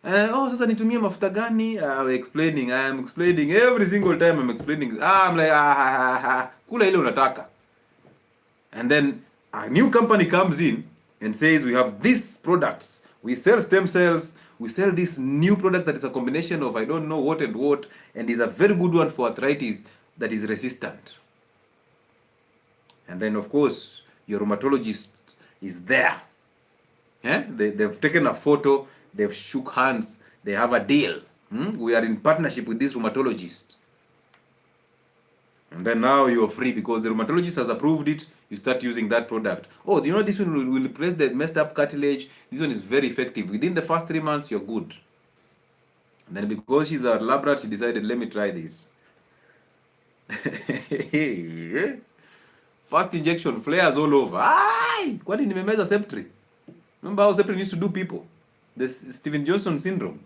Sasa nitumie mafuta gani? I'm explaining every single time I'm explaining. I'm like, kula ile unataka. And then a new company comes in and says, we have these products. We sell stem cells. We sell this new product that is a combination of I don't know what and what, and is a very good one for arthritis that is resistant. And then, of course, your rheumatologist is there. Yeah? They've taken a photo. They've shook hands. They have a deal. We are in partnership with this rheumatologist. And then now you're free because the rheumatologist has approved it. You start using that product. Oh, do you know this one will replace the messed up cartilage? This one is very effective. Within the first 3 months, you're good. And then because she's a lab rat, she decided, let me try this. First injection, flares all over. Ay! Kwani nimemeza Septri? Remember how Septri used to do people? The Steven Johnson syndrome.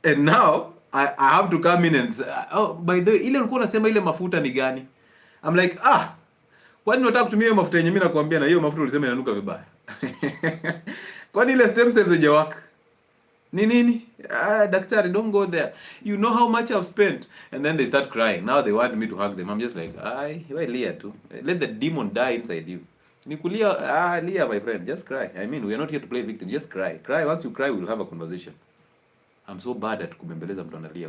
And now I have to come in and say, oh, by the way, ile ulikuwa unasema ile mafuta ni gani? I'm like, kwani unataka kutumia hiyo mafuta yenye mimi nakwambia na hiyo mafuta ulisema inanuka vibaya? Kwani ile stem cells haijawaka? Ni nini? Daktari, don't go there. You know how much I've spent. And then they start crying. Now they want me to hug them. I'm just like, why Leah too? Let the demon die inside you. Nikulia, Leah, my friend, just cry. I mean, we are not here to play victim. Just cry. Cry. Once you cry, we'll have a conversation. I'm so bad at kubembeleza mtu analia.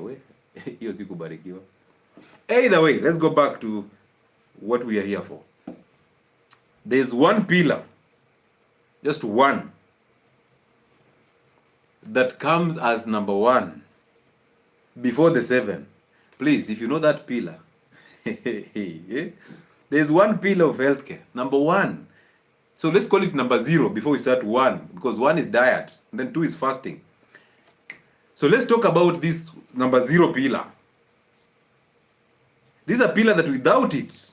Hiyo si kubarikiwa. Either way, let's go back to what we are here for. There's one pillar, just one, that comes as number 1 before the 7. Please, if you know that pillar, there's one pillar of healthcare, number 1. So let's call it number 0 before we start 1, because 1 is diet, and then 2 is fasting. So let's talk about this number 0 pillar. This is a pillar that without it,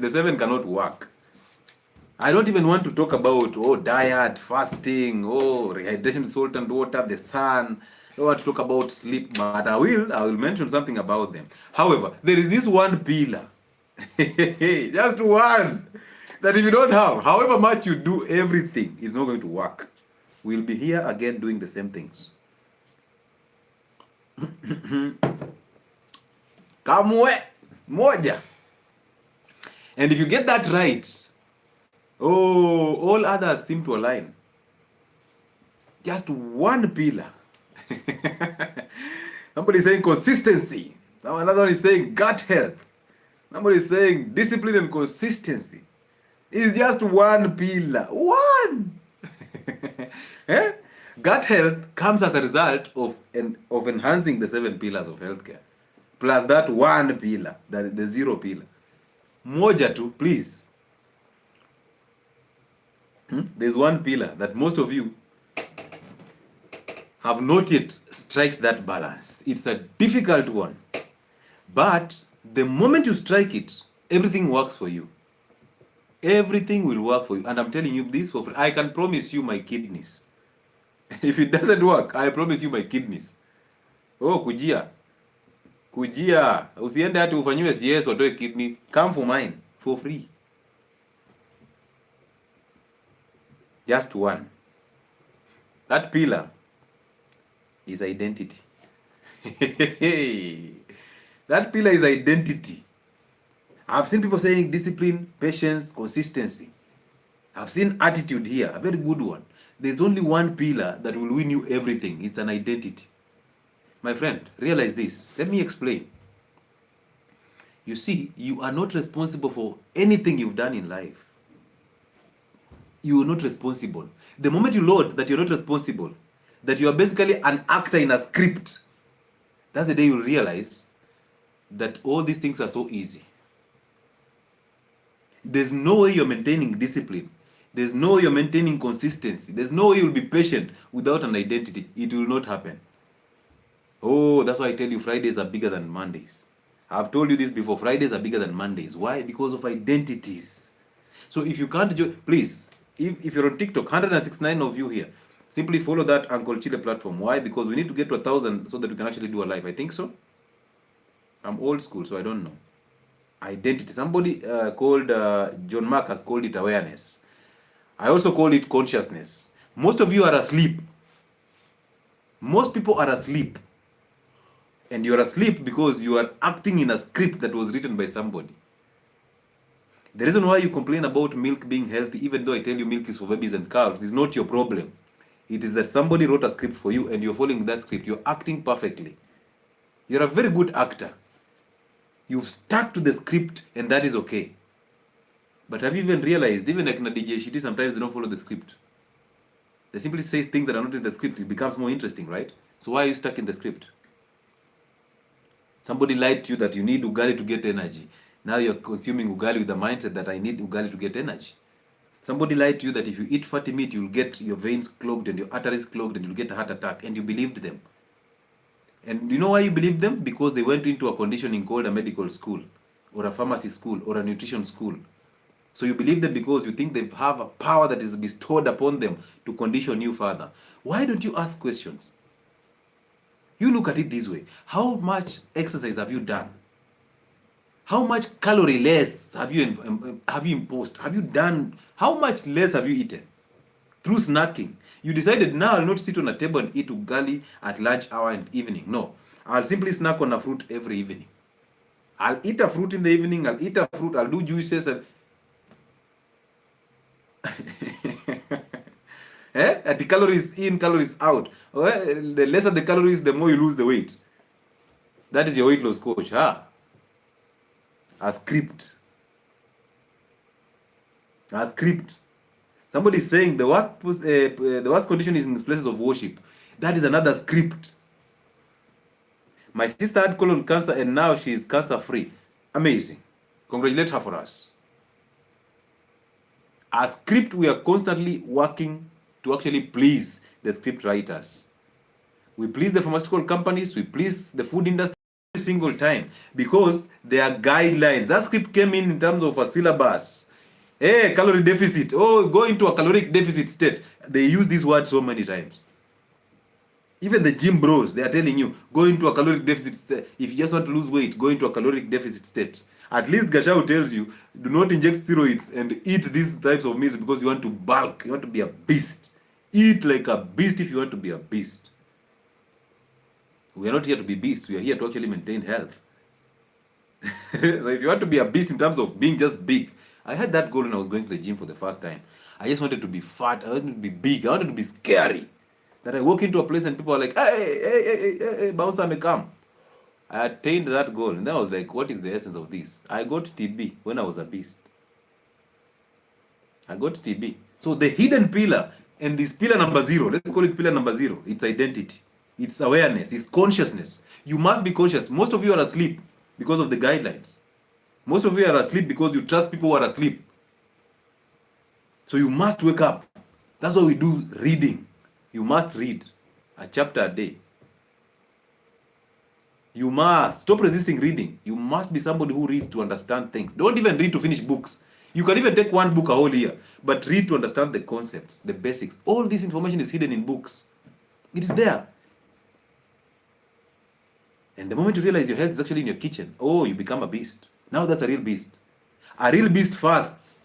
the 7 cannot work. I don't even want to talk about diet, fasting, rehydration with salt and water, the sun. I don't want to talk about sleep, but I will mention something about them. However, there is this one pillar, just one, that if you don't have, however much you do everything, it's not going to work. We'll be here again doing the same things. Kamwe moja. And if you get that right, all others seem to align. Just one pillar. Somebody is saying consistency. Now another one is saying gut health. Somebody is saying discipline and consistency. It's just one pillar. One. Gut health comes as a result of enhancing the 7 pillars of healthcare. Plus that one pillar, that the 0 pillar. Moja tu, please. There's one pillar that most of you have not yet struck that balance. It's a difficult one. But the moment you strike it, everything works for you. Everything will work for you. And I'm telling you this for free. I can promise you my kidneys. If it doesn't work, I promise you my kidneys. Kujia. Usiende hati ufanyiwe CS watoe kidney. Come for mine for free. Just one. That pillar is identity. That pillar is identity. I've seen people saying discipline, patience, consistency. I've seen attitude here, a very good one. There's only one pillar that will win you everything. It's an identity. My friend, realize this. Let me explain. You see, you are not responsible for anything you've done in life. You are not responsible. The moment you load that you're not responsible, that you are basically an actor in a script, that's the day you realize that all these things are so easy. There's no way you're maintaining discipline. There's no way you're maintaining consistency. There's no way you'll be patient without an identity. It will not happen. That's why I tell you Fridays are bigger than Mondays. I've told you this before. Fridays are bigger than Mondays. Why? Because of identities. So if you can't join, please, if you're on TikTok, 169 of you here, simply follow that Uncle Chile platform. Why? Because we need to get to 1,000 so that we can actually do a live. I think so. I'm old school, so I don't know. Identity. Somebody called John Mark has called it awareness. I also call it consciousness. Most of you are asleep. Most people are asleep. And you're asleep because you are acting in a script that was written by somebody. The reason why you complain about milk being healthy, even though I tell you milk is for babies and cows, is not your problem. It is that somebody wrote a script for you and you're following that script. You're acting perfectly. You're a very good actor. You've stuck to the script and that is okay. But have you even realized, even like in a DJ, sometimes they don't follow the script. They simply say things that are not in the script. It becomes more interesting, right? So why are you stuck in the script? Somebody lied to you that you need ugali to get energy. Now you're consuming ugali with the mindset that I need ugali to get energy. Somebody lied to you that if you eat fatty meat, you'll get your veins clogged and your arteries clogged and you'll get a heart attack. And you believed them. And you know why you believed them? Because they went into a conditioning called a medical school or a pharmacy school or a nutrition school. So you believe them because you think they have a power that is bestowed upon them to condition you further. Why don't you ask questions? You look at it this way. How much exercise have you done? How much calorie less have you imposed? Have you done? How much less have you eaten? Through snacking. You decided now I'll not sit on a table and eat ugali at lunch hour and evening. No. I'll simply snack on a fruit every evening. I'll eat a fruit in the evening. I'll eat a fruit. I'll do juices. And the calories in, calories out. The lesser the calories, the more you lose the weight. That is your weight loss coach. A script. A script. Somebody is saying the worst condition is in places of worship. That is another script. My sister had colon cancer and now she is cancer free. Amazing. Congratulate her for us. A script we are constantly working to actually please the script writers. We please the pharmaceutical companies, we please the food industry every single time because they are guidelines. That script came in terms of a syllabus. Hey, calorie deficit. Oh, go into a caloric deficit state. They use this word so many times. Even the gym bros, they are telling you, go into a caloric deficit state. If you just want to lose weight, go into a caloric deficit state. At least Gashao tells you, do not inject steroids and eat these types of meals because you want to bulk. You want to be a beast. Eat like a beast if you want to be a beast. We are not here to be beasts. We are here to actually maintain health. So if you want to be a beast in terms of being just big, I had that goal when I was going to the gym for the first time. I just wanted to be fat. I wanted to be big. I wanted to be scary. That I walk into a place and people are like, hey, bouncer may come. I attained that goal. And then I was like, what is the essence of this? I got TB when I was a beast. I got TB. So the hidden pillar, and this pillar number 0, let's call it pillar number 0. It's identity. It's awareness. It's consciousness. You must be conscious. Most of you are asleep because of the guidelines. Most of you are asleep because you trust people who are asleep. So you must wake up. That's why we do reading. You must read a chapter a day. You must stop resisting reading. You must be somebody who reads to understand things. Don't even read to finish books. You can even take one book a whole year, but read to understand the concepts, the basics. All this information is hidden in books. It is there. And the moment you realize your health is actually in your kitchen, oh, you become a beast. Now that's a real beast. A real beast fasts.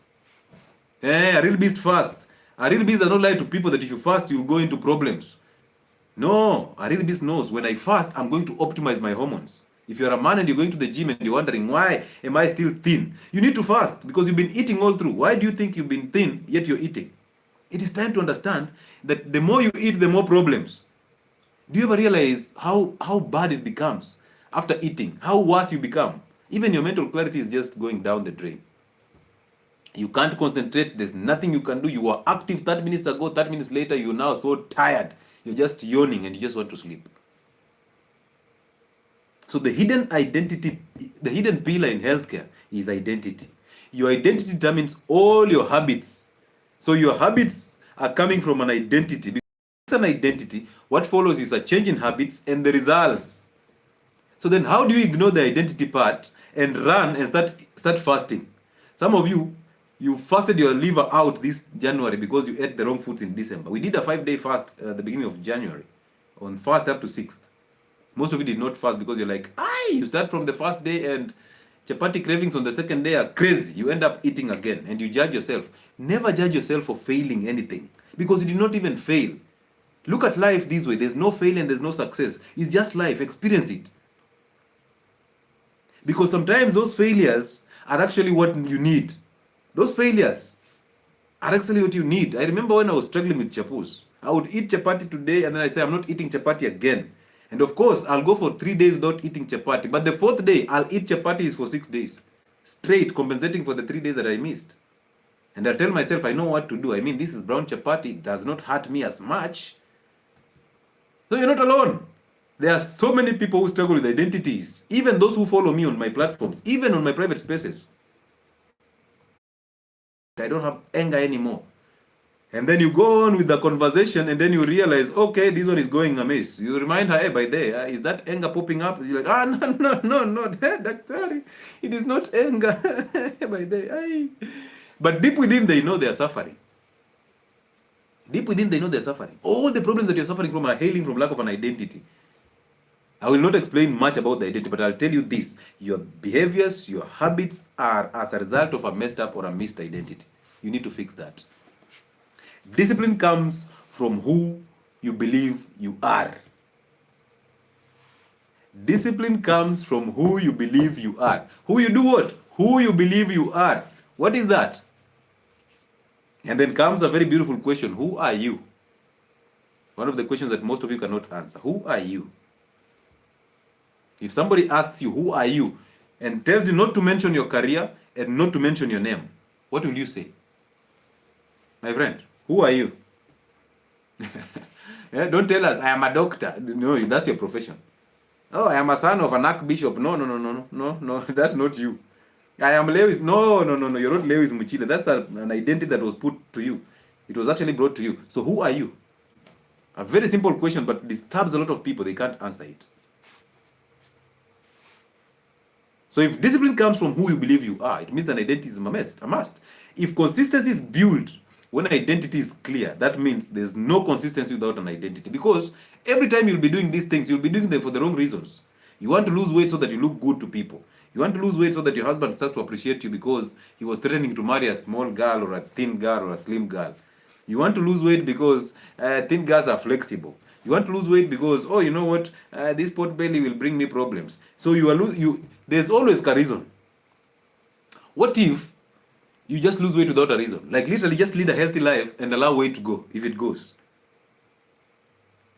A real beast fasts. A real beast does not lie to people that if you fast, you'll go into problems. No, a real beast knows when I fast, I'm going to optimize my hormones. If you're a man and you're going to the gym and you're wondering, why am I still thin? You need to fast because you've been eating all through. Why do you think you've been thin, yet you're eating? It is time to understand that the more you eat, the more problems. Do you ever realize how bad it becomes after eating? How worse you become? Even your mental clarity is just going down the drain. You can't concentrate. There's nothing you can do. You were active 30 minutes ago, 30 minutes later, you're now so tired. You're just yawning and you just want to sleep. So the hidden identity, the hidden pillar in healthcare is identity. Your identity determines all your habits. So your habits are coming from an identity. Because it's an identity, what follows is a change in habits and the results. So then how do you ignore the identity part and run and start fasting? Some of you fasted your liver out this January because you ate the wrong foods in December. We did a 5-day fast at the beginning of January, on 1st up to 6th. Most of you did not fast because you're like, you start from the first day and chapati cravings on the second day are crazy. You end up eating again and you judge yourself. Never judge yourself for failing anything because you did not even fail. Look at life this way. There's no failure and there's no success. It's just life. Experience it. Because sometimes those failures are actually what you need. Those failures are actually what you need. I remember when I was struggling with chapus, I would eat chapati today and then I say, I'm not eating chapati again. And of course, I'll go for 3 days without eating chapati. But the 4th day, I'll eat chapatis for 6 days. Straight, compensating for the 3 days that I missed. And I tell myself, I know what to do. I mean, this is brown chapati. It does not hurt me as much. So you're not alone. There are so many people who struggle with identities. Even those who follow me on my platforms, even on my private spaces. I don't have anger anymore. And then you go on with the conversation and then you realize, okay, this one is going amiss. You remind her, hey, by there, is that anger popping up? You're like, no, doctor, it is not anger. By there, but deep within, they know they are suffering. Deep within, they know they're suffering. All the problems that you're suffering from are hailing from lack of an identity. I will not explain much about the identity, but I'll tell you this. Your behaviors, your habits are as a result of a messed up or a missed identity. You need to fix that. Discipline comes from who you believe you are. Discipline comes from who you believe you are. Who you do what? Who you believe you are. What is that? And then comes a very beautiful question. Who are you? One of the questions that most of you cannot answer. Who are you? If somebody asks you, who are you? And tells you not to mention your career and not to mention your name, what will you say? My friend, who are you? Yeah, don't tell us, I am a doctor. No, that's your profession. Oh, I am a son of an archbishop. No, that's not you. I am Lewis. No, you're not Lewis Muchile. That's an identity that was put to you. It was actually brought to you. So who are you? A very simple question, but disturbs a lot of people. They can't answer it. So if discipline comes from who you believe you are, it means an identity is a must. If consistency is built when identity is clear, that means there's no consistency without an identity. Because every time you'll be doing these things, you'll be doing them for the wrong reasons. You want to lose weight so that you look good to people. You want to lose weight so that your husband starts to appreciate you because he was threatening to marry a small girl or a thin girl or a slim girl. You want to lose weight because thin girls are flexible. You want to lose weight because, oh, you know what, this pot belly will bring me problems. So there's always a reason. What if you just lose weight without a reason? Like literally just lead a healthy life and allow weight to go if it goes.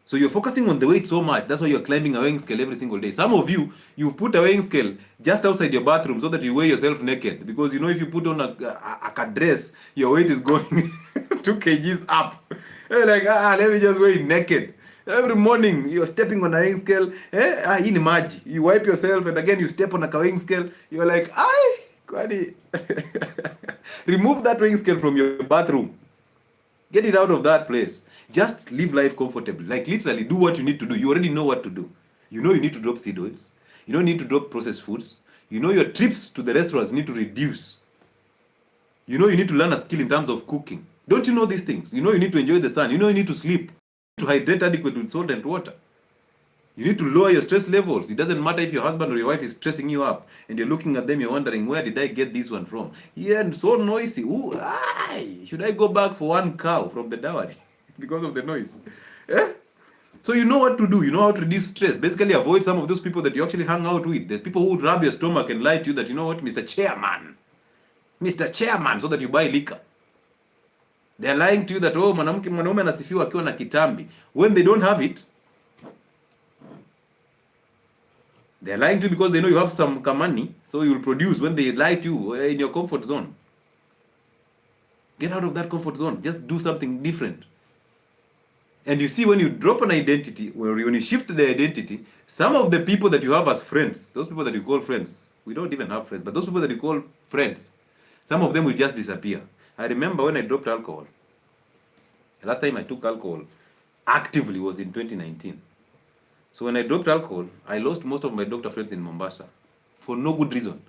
So you're focusing on the weight so much, that's why you're climbing a weighing scale every single day. Some of you put a weighing scale just outside your bathroom so that you weigh yourself naked. Because you know if you put on a dress, your weight is going 2 kgs up. You're like, let me just weigh naked. Every morning you're stepping on a weighing scale. In maji. You wipe yourself and again you step on a weighing scale. You're like, kwani. Remove that weighing scale from your bathroom. Get it out of that place. Just live life comfortably. Like literally do what you need to do. You already know what to do. You know you need to drop seed oils. You don't need to drop processed foods. You know your trips to the restaurants need to reduce. You know you need to learn a skill in terms of cooking. Don't you know these things? You know you need to enjoy the sun. You know you need to sleep. To hydrate adequately with salt and water. You need to lower your stress levels. It doesn't matter if your husband or your wife is stressing you up and you're looking at them, you're wondering, where did I get this one from? Yeah, and so noisy. Should I go back for 1 cow from the dowry because of the noise? So you know what to do. You know how to reduce stress. Basically avoid some of those people that you actually hang out with. The people who rub your stomach and lie to you that, you know what, Mr. Chairman, so that you buy liquor. They're lying to you that, oh, mwanaume anasifiwa akiwa na kitambi. When they don't have it, they're lying to you because they know you have some money, so you'll produce when they lie to you in your comfort zone. Get out of that comfort zone. Just do something different. And you see, when you drop an identity, when you shift the identity, some of the people that you have as friends, those people that you call friends, we don't even have friends, but those people that you call friends, some of them will just disappear. I remember when I dropped alcohol. The last time I took alcohol actively was in 2019. So when I dropped alcohol, I lost most of my doctor friends in Mombasa for no good reason.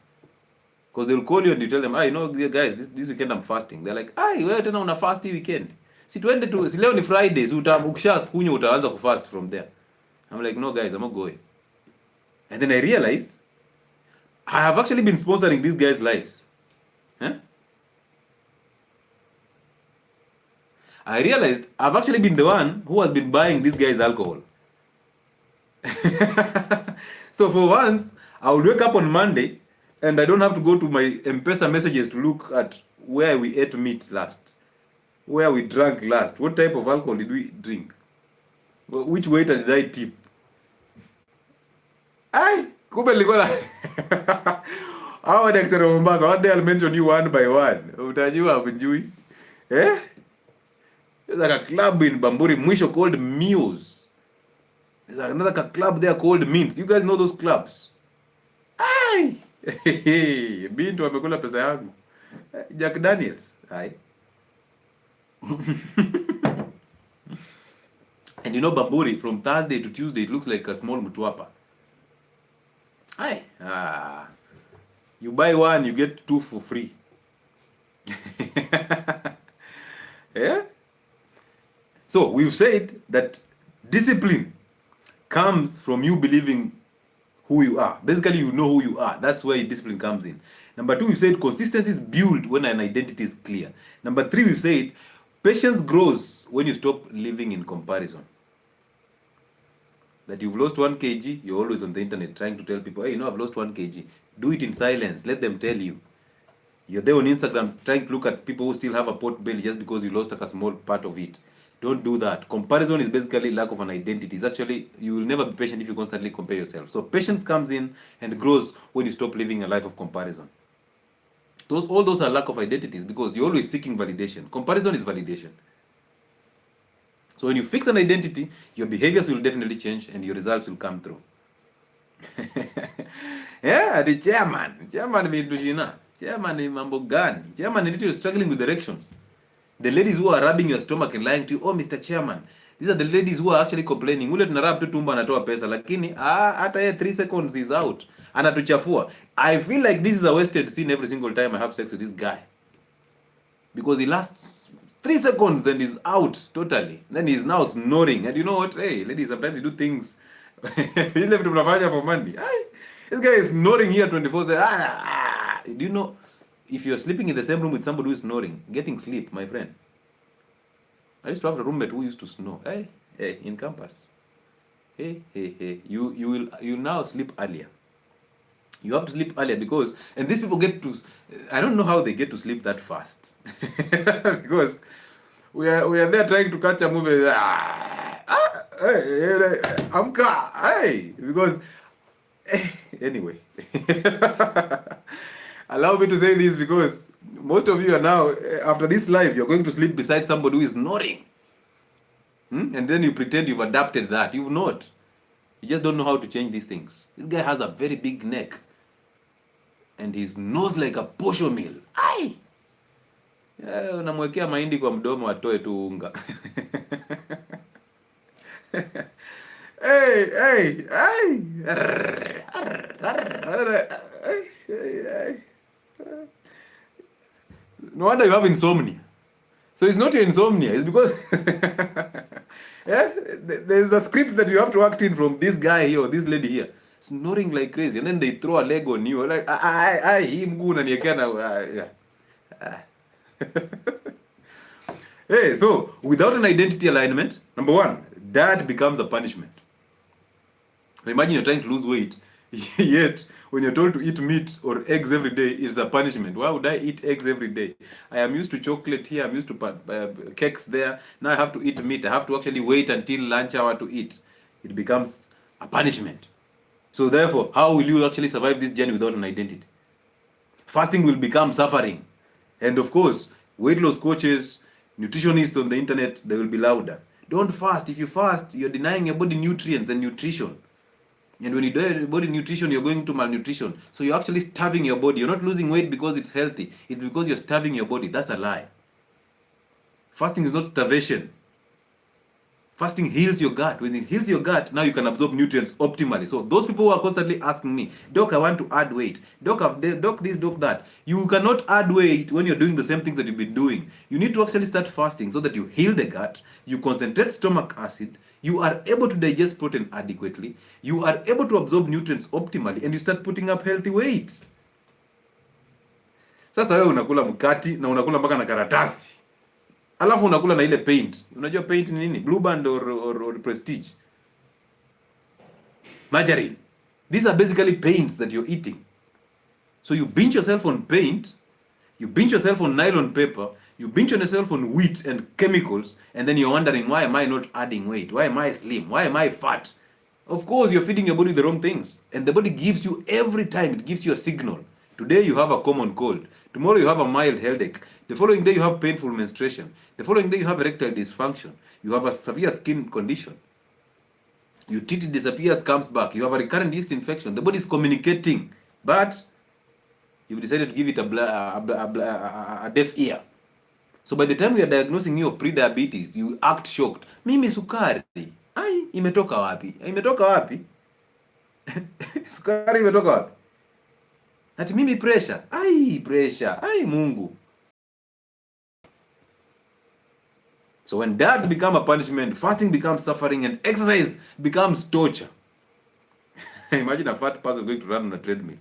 Because they'll call you and you tell them, you know, guys, this weekend I'm fasting. They're like, wewe tena una fast weekend. Si leo ni Friday, so ukishakunywa utaanza kufast from there. I'm like, no guys, I'm not going. And then I realized I have actually been sponsoring these guys' lives. I realized I've actually been the one who has been buying these guys alcohol. So for once, I will wake up on Monday and I don't have to go to my M-Pesa messages to look at where we ate meat last, where we drank last, what type of alcohol did we drink, which waiter did I tip. Ai, kumbe nilikuwa na hawa daktari wa Mombasa, one day I'll mention you one by one. Utajua hujui. There's like a club in Bamburi mwisho called Muse. There's another club there called Mint. You guys know those clubs? Ai! Bintu amekula pesa yangu. Jack Daniels. Ai. And you know Bamburi, from Thursday to Tuesday, it looks like a small Mtwapa. Ai. You buy one, you get two for free. Yeah? So we've said that discipline comes from you believing who you are. Basically, you know who you are. That's where discipline comes in. Number 2, we said consistency is built when an identity is clear. Number 3, we said patience grows when you stop living in comparison. That you've lost 1 kg, you're always on the internet trying to tell people, hey, you know, I've lost 1 kg. Do it in silence. Let them tell you. You're there on Instagram trying to look at people who still have a pot belly just because you lost like a small part of it. Don't do that. Comparison is basically lack of an identity. It's actually, you will never be patient if you constantly compare yourself. So patience comes in and grows when you stop living a life of comparison. All those are lack of identities because you're always seeking validation. Comparison is validation. So when you fix an identity, your behaviors will definitely change and your results will come through. Yeah, the chairman. Chairman ni mambo gani? Chairman is literally struggling with directions. The ladies who are rubbing your stomach and lying to you, oh Mr. Chairman. These are the ladies who are actually complaining. Ule tunarab tu tumbo anatoa pesa lakini hata yeye 3 seconds is out. Anatuchafua. I feel like this is a wasted scene every single time I have sex with this guy. Because he lasts 3 seconds and is out totally. Then he's now snoring. And you know what? Hey, ladies, sometimes you do things ile vitu mnafanya for money. This guy is snoring here 24/7. Do you know, if you're sleeping in the same room with somebody who is snoring, getting sleep, my friend. I used to have a roommate who used to snore. Hey, in campus. Hey. You will now sleep earlier. You have to sleep earlier because, and these people get to, I don't know how they get to sleep that fast. Because we are there trying to catch a movie. Because anyway. Allow me to say this because most of you are now, after this life, you're going to sleep beside somebody who is snoring. And then you pretend you've adapted that. You've not. You just don't know how to change these things. This guy has a very big neck. And his nose like a posho mill. Ai! Unamwekea mahindi kwa mdomo atoe tu unga. Hey! No wonder you have insomnia. So it's not your insomnia, it's because there's a script that you have to act in from this guy here or this lady here, snoring like crazy, and then they throw a leg on you like hii mguu unaniwekea na Hey, so without an identity alignment, number 1, that becomes a punishment. Imagine you're trying to lose weight, yet when you're told to eat meat or eggs every day, it's a punishment. Why would I eat eggs every day? I am used to chocolate here, I'm used to cakes there. Now I have to eat meat. I have to actually wait until lunch hour to eat. It becomes a punishment. So therefore, how will you actually survive this journey without an identity? Fasting will become suffering. And of course, weight loss coaches, nutritionists on the internet, they will be louder. Don't fast. If you fast, you're denying your body nutrients and nutrition. And when you do your body nutrition, you're going to malnutrition. So you're actually starving your body. You're not losing weight because it's healthy. It's because you're starving your body. That's a lie. Fasting is not starvation. Fasting heals your gut. When it heals your gut, now you can absorb nutrients optimally. So those people who are constantly asking me, Doc, I want to add weight. Doc, this, Doc, that. You cannot add weight when you're doing the same things that you've been doing. You need to actually start fasting so that you heal the gut, you concentrate stomach acid, you are able to digest protein adequately, you are able to absorb nutrients optimally, and you start putting up healthy weight. Sasa wewe unakula mkati na unakula mpaka na karatasi. Alafu unakula na ile paint. Unajua paint ni nini? Blue Band or Prestige. Margarine. These are basically paints that you're eating. So you binge yourself on paint, you binge yourself on nylon paper, you binge yourself on wheat and chemicals, and then you're wondering, why am I not adding weight? Why am I slim? Why am I fat? Of course, you're feeding your body the wrong things. And the body gives you, every time, it gives you a signal. Today you have a common cold. Tomorrow you have a mild headache. The following day you have painful menstruation. The following day you have erectile dysfunction. You have a severe skin condition. You treat it, disappears, comes back. You have a recurrent yeast infection. The body is communicating, but you've decided to give it a deaf ear. So by the time we are diagnosing you of pre-diabetes, you act shocked. Mimi sukari. Ai, imetoka wapi? Imetoka wapi? Sukari imetoka wapi? Ati mimi pressure. Ai, pressure. Ai, Mungu. So when diets become a punishment, fasting becomes suffering, and exercise becomes torture. Imagine a fat person going to run on a treadmill.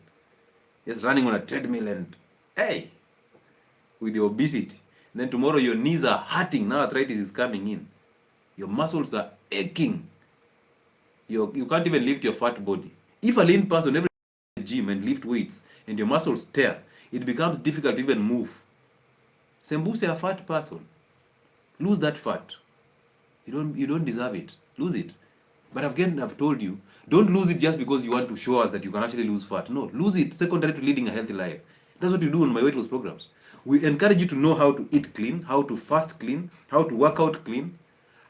Just running on a treadmill and, hey, with your obesity. And then tomorrow your knees are hurting. Now arthritis is coming in. Your muscles are aching. You can't even lift your fat body. If a lean person every day in the gym and lift weights and your muscles tear, it becomes difficult to even move. Sembuse a fat person. Lose that fat. You don't deserve it. Lose it. But again, I've told you, don't lose it just because you want to show us that you can actually lose fat. No, lose it secondary to leading a healthy life. That's what you do on my weight loss programs. We encourage you to know how to eat clean, how to fast clean, how to work out clean,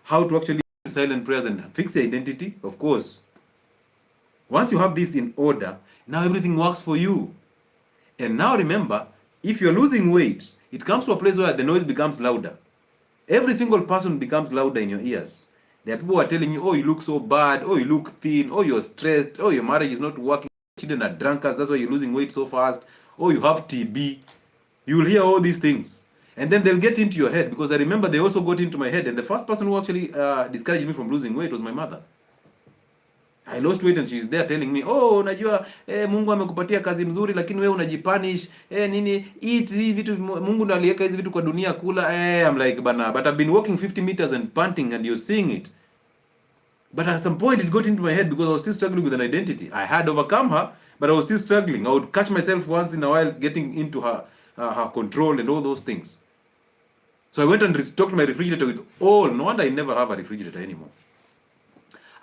how to actually silent prayers and fix your identity, of course. Once you have this in order, now everything works for you. And now remember, if you're losing weight, it comes to a place where the noise becomes louder. Every single person becomes louder in your ears. There are people who are telling you, oh, you look so bad, oh, you look thin, oh, you're stressed, oh, your marriage is not working, children are drunkards, that's why you're losing weight so fast, oh, you have TB. You'll hear all these things. And then they'll get into your head, because I remember they also got into my head, and the first person who actually discouraged me from losing weight was my mother. I lost weight and she's there telling me, oh, unajua Mungu amekupatia kazi mzuri lakini wewe unajipunish, nini, eat hivi vitu, Mungu ndo aliweka hizi vitu kwa dunia, kula. I'm like, bana, but I've been walking 50 meters and panting and you're seeing it. But at some point it got into my head because I was still struggling with an identity. I had overcome her, but I was still struggling. I would catch myself once in a while getting into her control and all those things. So I went and restocked my refrigerator with all, no wonder I never have a refrigerator anymore.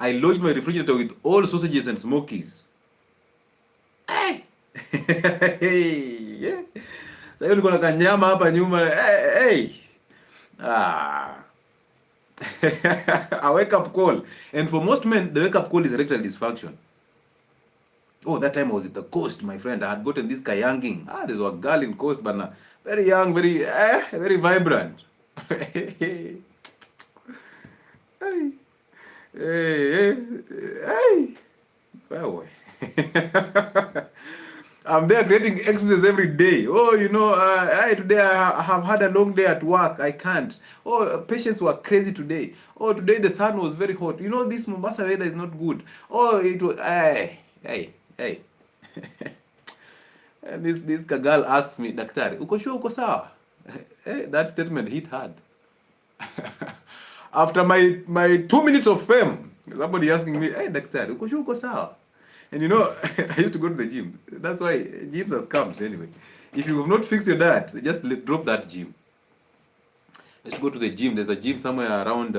I lodged my refrigerator with all sausages and smokies. Hey! Yeah. Sasa niko na kanyama hapa nyuma. Hey! A wake up call. And for most men, the wake up call is erectile dysfunction. Oh, that time I was at the coast, my friend. I had gotten this kayanging. There's a girl in coast, but very young, very vibrant. Hey. Well, I'm there creating excuses every day. Oh, you know, today I have had a long day at work. I can't. Oh, patients were crazy today. Oh, today the sun was very hot. You know, this Mombasa weather is not good. Oh, it was, hey. And this girl asks me, Daktari, uko sure uko sawa? That statement hit hard. After my 2 minutes of fame, somebody asking me, hey, Daktari, uko sure uko sawa? And you know, I used to go to the gym. That's why gyms are scams anyway. If you have not fixed your diet, just drop that gym. Let's go to the gym. There's a gym somewhere around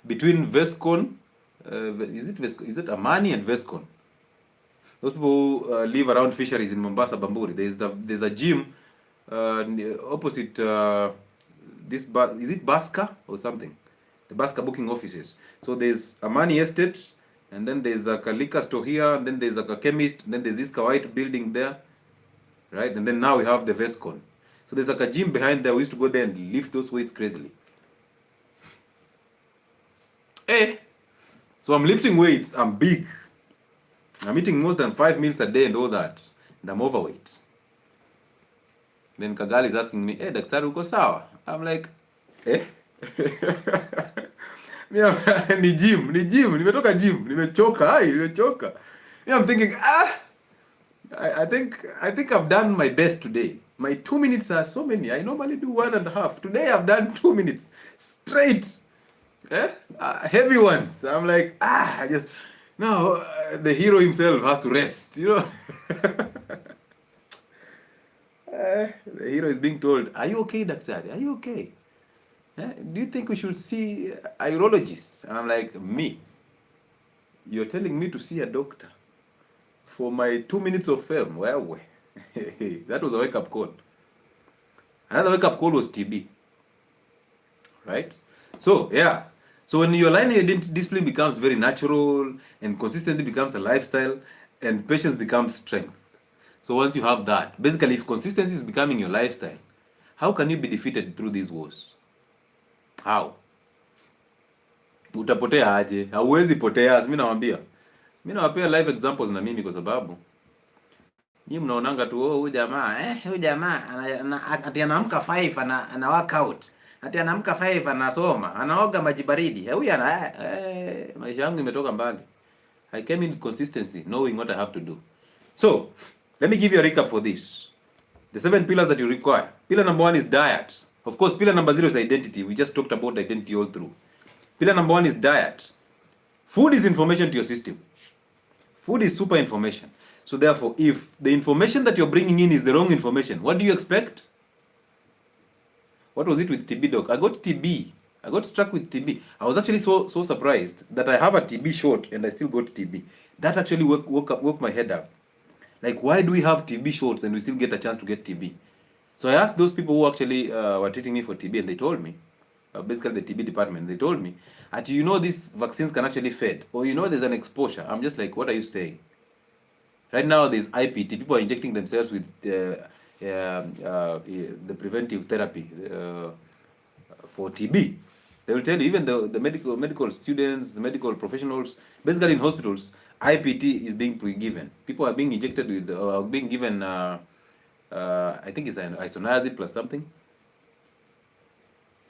between Vescon. Is it Amani and Vescon? Those people who live around fisheries in Mombasa, Bamburi. There's a gym opposite is it Baska or something? The Baska booking offices. So there's Amani Estate, and then there's a liquor store here, and then there's a chemist, and then there's this white building there, right? And then now we have the Vescon. So there's a gym behind there. We used to go there and lift those weights crazily. So I'm lifting weights. I'm big. I'm eating more than 5 meals a day and all that, and I'm overweight. Then Kagali is asking me, hey, Daktari, uko sawa? I'm like, ni gym, nimetoka gym, nimechoka. I'm thinking, I think I've done my best today. My 2 minutes are so many. I normally do 1.5. Today I've done 2 minutes straight. Heavy ones. I'm like, Now, the hero himself has to rest, you know. The hero is being told, are you okay, Daktari? Are you okay? Do you think we should see a urologist? And I'm like, me? You're telling me to see a doctor for my 2 minutes of fame? Well, that was a wake-up call. Another wake-up call was TB. Right? So, yeah. So when your line identity discipline becomes very natural and consistency becomes a lifestyle and patience becomes strength. So once you have that, basically if consistency is becoming your lifestyle, how can you be defeated through these wars? How? Utapotea aje? Hauwezi potea, mimi nawaambia. Mimi nawapea live examples na mimi kwa sababu nyinyi mnaonanga tu huyu jamaa ati anaamka 5 ana workout. Ati anaamka 5 anasoma, anaoga maji baridi. Huyu maisha yangu imetoka mbali. I came in with consistency, knowing what I have to do. So, let me give you a recap for this. The 7 pillars that you require. Pillar number 1 is diet. Of course, pillar number 0 is identity. We just talked about identity all through. Pillar number 1 is diet. Food is information to your system. Food is super information. So therefore, if the information that you're bringing in is the wrong information, what do you expect? What was it with TB, doc? I got TB. I got struck with TB. I was actually so surprised that I have a TB shot and I still got TB. That actually woke my head up. Like, why do we have TB shots and we still get a chance to get TB? So I asked those people who actually were treating me for TB, and they told me, basically the TB department, they told me, you know, these vaccines can actually fade, or you know, there's an exposure. I'm just like, what are you saying? Right now, there's IPT. People are injecting themselves with the preventive therapy for TB. They will tell you, even the medical students, the medical professionals, basically in hospitals, IPT is being given. People are being injected with, being given, I think it's an isoniazid plus something,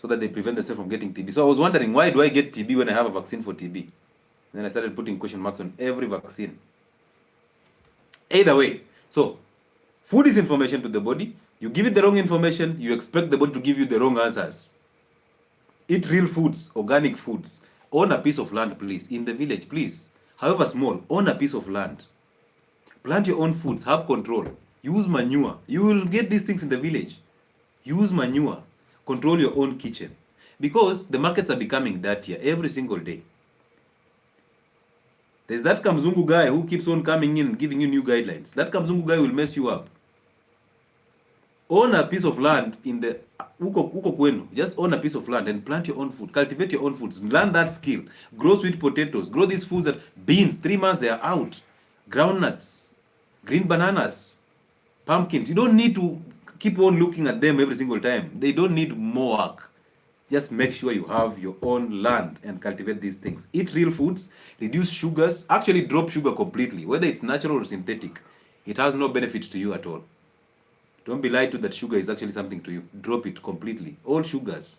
so that they prevent themselves from getting TB. So I was wondering, why do I get TB when I have a vaccine for TB? And then I started putting question marks on every vaccine. Either way, so food is information to the body. You give it the wrong information, you expect the body to give you the wrong answers. Eat real foods, organic foods. Own a piece of land, please. In the village, please. However small, own a piece of land. Plant your own foods, have control. Use manure. You will get these things in the village. Use manure. Control your own kitchen. Because the markets are becoming dirtier every single day. There's that Kamzungu guy who keeps on coming in and giving you new guidelines. That Kamzungu guy will mess you up. Own a piece of land in the uko kwenu. Just own a piece of land and plant your own food. Cultivate your own foods. Learn that skill. Grow sweet potatoes. Grow these foods that beans, 3 months they are out. Groundnuts, green bananas, pumpkins. You don't need to keep on looking at them every single time. They don't need more work. Just make sure you have your own land and cultivate these things. Eat real foods, reduce sugars, actually drop sugar completely. Whether it's natural or synthetic, it has no benefit to you at all. Don't be lied to that sugar is actually something to you. Drop it completely. All sugars,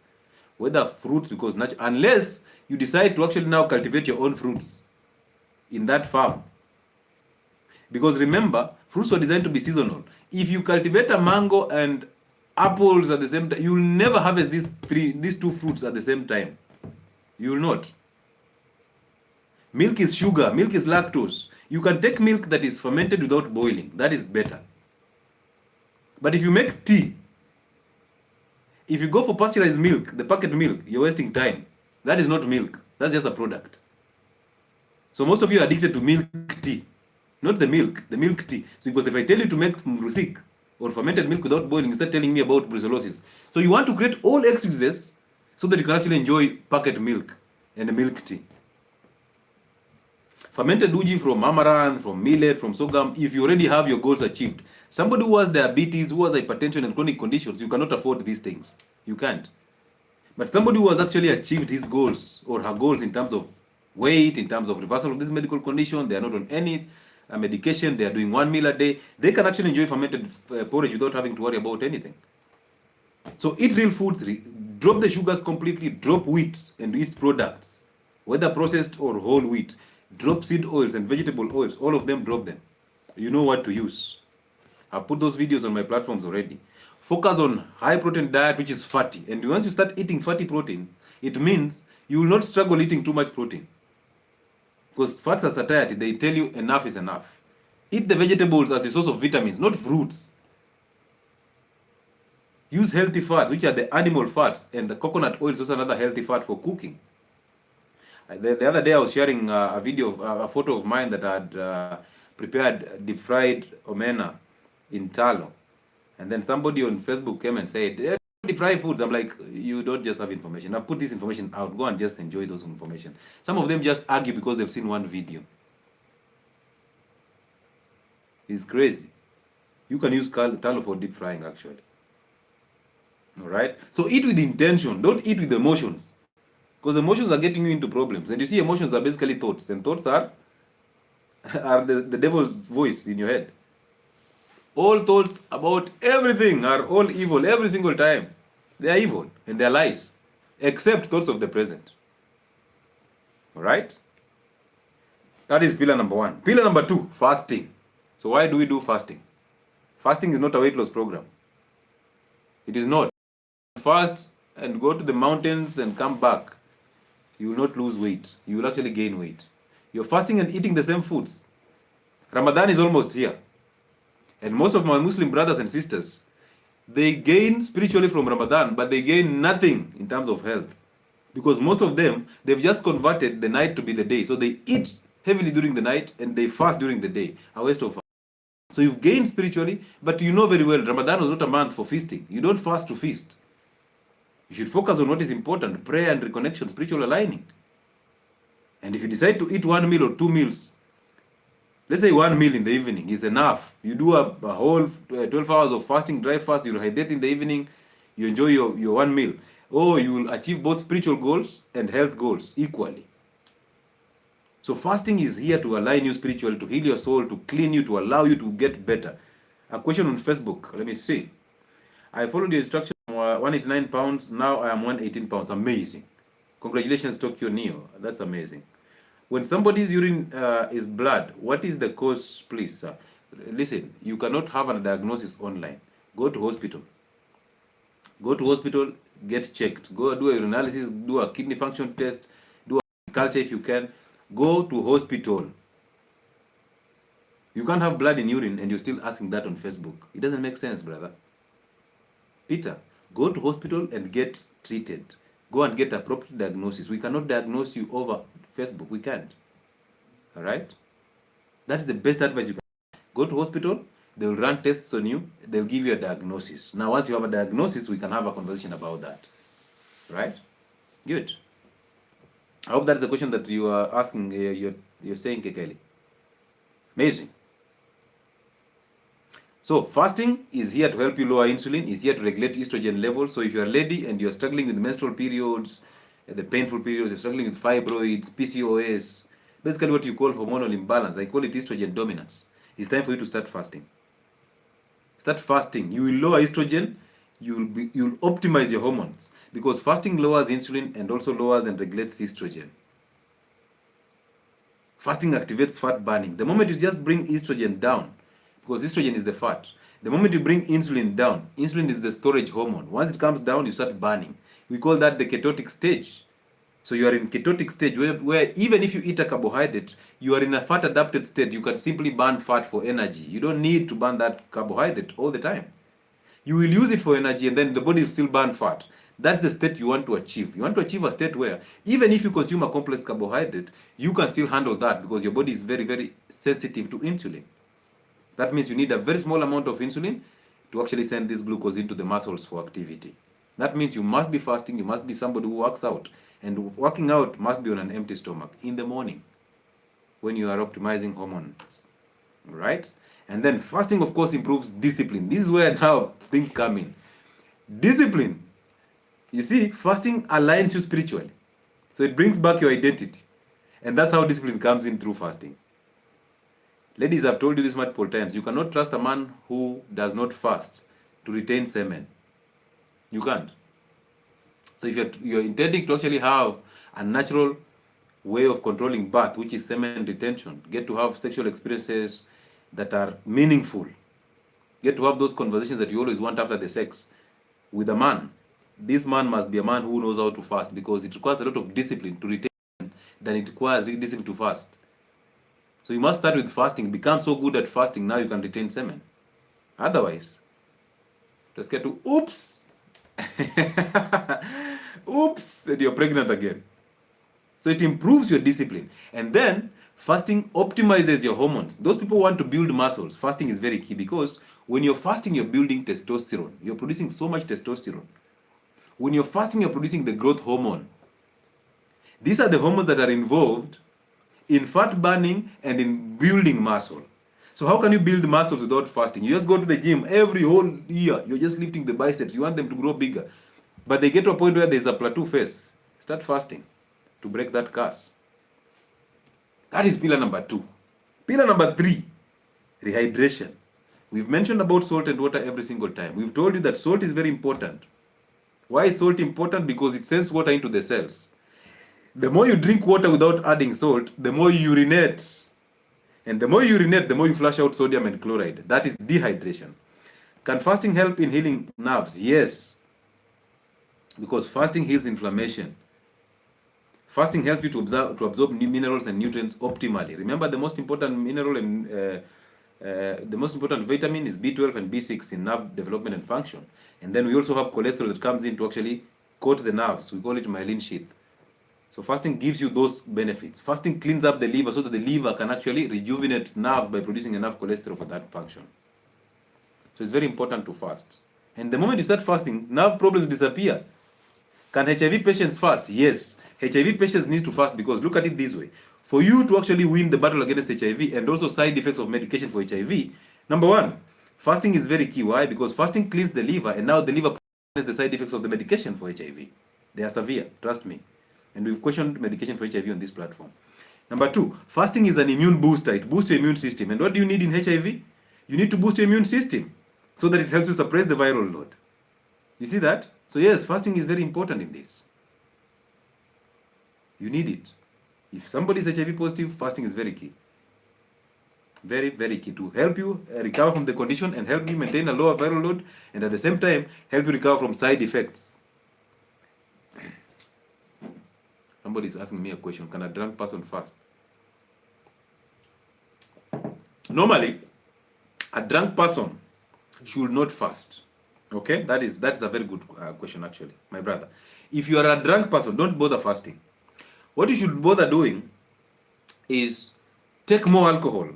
whether fruits, because unless you decide to actually now cultivate your own fruits in that farm. Because remember, fruits were designed to be seasonal. If you cultivate a mango and apples at the same time, you will never harvest these 2 fruits at the same time. You will not. Milk is sugar. Milk is lactose. You can take milk that is fermented without boiling. That is better. But if you make tea, if you go for pasteurized milk, the packet milk, you're wasting time. That is not milk. That's just a product. So most of you are addicted to milk tea. Not the milk tea. So because if I tell you to make mrusik or fermented milk without boiling, you start telling me about brucellosis. So you want to create all excuses so that you can actually enjoy packet milk and milk tea. Fermented uji from amaranth, from millet, from sorghum, if you already have your goals achieved. Somebody who has diabetes, who has hypertension and chronic conditions, you cannot afford these things. You can't. But somebody who has actually achieved his goals or her goals in terms of weight, in terms of reversal of this medical condition, they are not on any medication, they are doing 1 meal a day, they can actually enjoy fermented porridge without having to worry about anything. So eat real foods, drop the sugars completely, drop wheat and its products, whether processed or whole wheat. Drop seed oils and vegetable oils, all of them, drop them. You know what to use. I've put those videos on my platforms already. Focus on high protein diet, which is fatty. And once you start eating fatty protein, it means you will not struggle eating too much protein. Because fats are satiety, they tell you enough is enough. Eat the vegetables as a source of vitamins, not fruits. Use healthy fats, which are the animal fats, and the coconut oil is also another healthy fat for cooking. The other day I was sharing a video of a photo of mine that I had prepared deep fried omena in tallow, and then somebody on Facebook came and said, deep fried foods. I'm like, you don't just have information. I've put this information out. Go and just enjoy those information. Some of them just argue because they've seen one video. It's crazy. You can use tallow for deep frying, actually. All right. So eat with intention. Don't eat with emotions, because emotions are getting you into problems. And you see, emotions are basically thoughts, and thoughts are the devil's voice in your head. All thoughts about everything are all evil every single time. They are evil and they are lies, except thoughts of the present. All right. That is pillar number 1. Pillar number 2, fasting. So why do we do fasting? Fasting is not a weight loss program. It is not. Fast and go to the mountains and come back, you will not lose weight. You will actually gain weight. You're fasting and eating the same foods. Ramadan is almost here. And most of my Muslim brothers and sisters, they gain spiritually from Ramadan, but they gain nothing in terms of health. Because most of them, they've just converted the night to be the day. So they eat heavily during the night and they fast during the day. A waste of fast. So you've gained spiritually, but you know very well Ramadan was not a month for feasting. You don't fast to feast. You should focus on what is important: prayer and reconnection, spiritual aligning. And if you decide to eat 1 meal or 2 meals, let's say 1 meal in the evening is enough. You do a whole 12 hours of fasting, dry fast, you'll hydrate in the evening, you enjoy your 1 meal. Oh, you will achieve both spiritual goals and health goals equally. So fasting is here to align you spiritually, to heal your soul, to clean you, to allow you to get better. A question on Facebook, let me see. I followed your instructions, 189 pounds, now I am 118 pounds. Amazing. Congratulations, Tokyo Neo. That's amazing. When somebody's urine is blood, what is the cause, please, sir? Listen, you cannot have a diagnosis online. Go to hospital. Go to hospital, get checked. Go do a urinalysis, do a kidney function test, do a culture if you can. Go to hospital. You can't have blood in urine and you're still asking that on Facebook. It doesn't make sense, brother. Peter, go to hospital and get treated. Go and get a proper diagnosis. We cannot diagnose you over Facebook. We can't. All right? That's the best advice you can. Go to hospital. They will run tests on you. They'll give you a diagnosis. Now, once you have a diagnosis, we can have a conversation about that. Right? Good. I hope that's the question that you are asking. You're saying, Kekeli. Amazing. So fasting is here to help you lower insulin, is here to regulate estrogen levels. So if you're a lady and you're struggling with menstrual periods, the painful periods, you're struggling with fibroids, PCOS, basically what you call hormonal imbalance, I call it estrogen dominance, it's time for you to start fasting. Start fasting. You will lower estrogen, you'll optimize your hormones, because fasting lowers insulin and also lowers and regulates estrogen. Fasting activates fat burning. The moment you just bring estrogen down, because estrogen is the fat. The moment you bring insulin down, insulin is the storage hormone. Once it comes down, you start burning. We call that the ketotic stage. So you are in ketotic stage where even if you eat a carbohydrate, you are in a fat adapted state. You can simply burn fat for energy. You don't need to burn that carbohydrate all the time. You will use it for energy and then the body will still burn fat. That's the state you want to achieve. You want to achieve a state where even if you consume a complex carbohydrate, you can still handle that because your body is very, very sensitive to insulin. That means you need a very small amount of insulin to actually send this glucose into the muscles for activity. That means you must be fasting, you must be somebody who works out. And working out must be on an empty stomach in the morning when you are optimizing hormones. Right? And then fasting, of course, improves discipline. This is where now things come in. Discipline. You see, fasting aligns you spiritually. So it brings back your identity. And that's how discipline comes in through fasting. Ladies, I've told you this multiple times. You cannot trust a man who does not fast to retain semen. You can't. So if you're intending to actually have a natural way of controlling birth, which is semen retention, get to have sexual experiences that are meaningful, get to have those conversations that you always want after the sex with a man, this man must be a man who knows how to fast, because it requires a lot of discipline to retain than it requires discipline to fast. So you must start with fasting. Become so good at fasting, now you can retain semen. Otherwise, let's get to oops. Oops, and you're pregnant again. So it improves your discipline. And then fasting optimizes your hormones. Those people who want to build muscles, fasting is very key, because when you're fasting, you're building testosterone. You're producing so much testosterone. When you're fasting, you're producing the growth hormone. These are the hormones that are involved in fat burning and in building muscle. So how can you build muscles without fasting? You just go to the gym every whole year. You're just lifting the biceps. You want them to grow bigger. But they get to a point where there's a plateau phase. Start fasting to break that curse. That is pillar number 2. Pillar number 3, rehydration. We've mentioned about salt and water every single time. We've told you that salt is very important. Why is salt important? Because it sends water into the cells. The more you drink water without adding salt, the more you urinate. And the more you urinate, the more you flush out sodium and chloride. That is dehydration. Can fasting help in healing nerves? Yes. Because fasting heals inflammation. Fasting helps you to absorb minerals and nutrients optimally. Remember, the most important mineral and the most important vitamin is B12 and B6 in nerve development and function. And then we also have cholesterol that comes in to actually coat the nerves. We call it myelin sheath. So fasting gives you those benefits. Fasting cleans up the liver so that the liver can actually rejuvenate nerves by producing enough cholesterol for that function. So it's very important to fast. And the moment you start fasting, nerve problems disappear. Can HIV patients fast? Yes. HIV patients need to fast, because look at it this way. For you to actually win the battle against HIV and also side effects of medication for HIV, number 1, fasting is very key. Why? Because fasting cleans the liver, and now the liver processes the side effects of the medication for HIV. They are severe, trust me. And we've questioned medication for HIV on this platform. Number 2, fasting is an immune booster. It boosts your immune system. And what do you need in HIV? You need to boost your immune system so that it helps you suppress the viral load. You see that? So yes, fasting is very important in this. You need it. If somebody is HIV positive, fasting is very key. Very, very key to help you recover from the condition and help you maintain a lower viral load, and at the same time, help you recover from side effects. Somebody is asking me a question. Can a drunk person fast? Normally, a drunk person should not fast. Okay? That's a very good question, actually, my brother. If you are a drunk person, don't bother fasting. What you should bother doing is take more alcohol.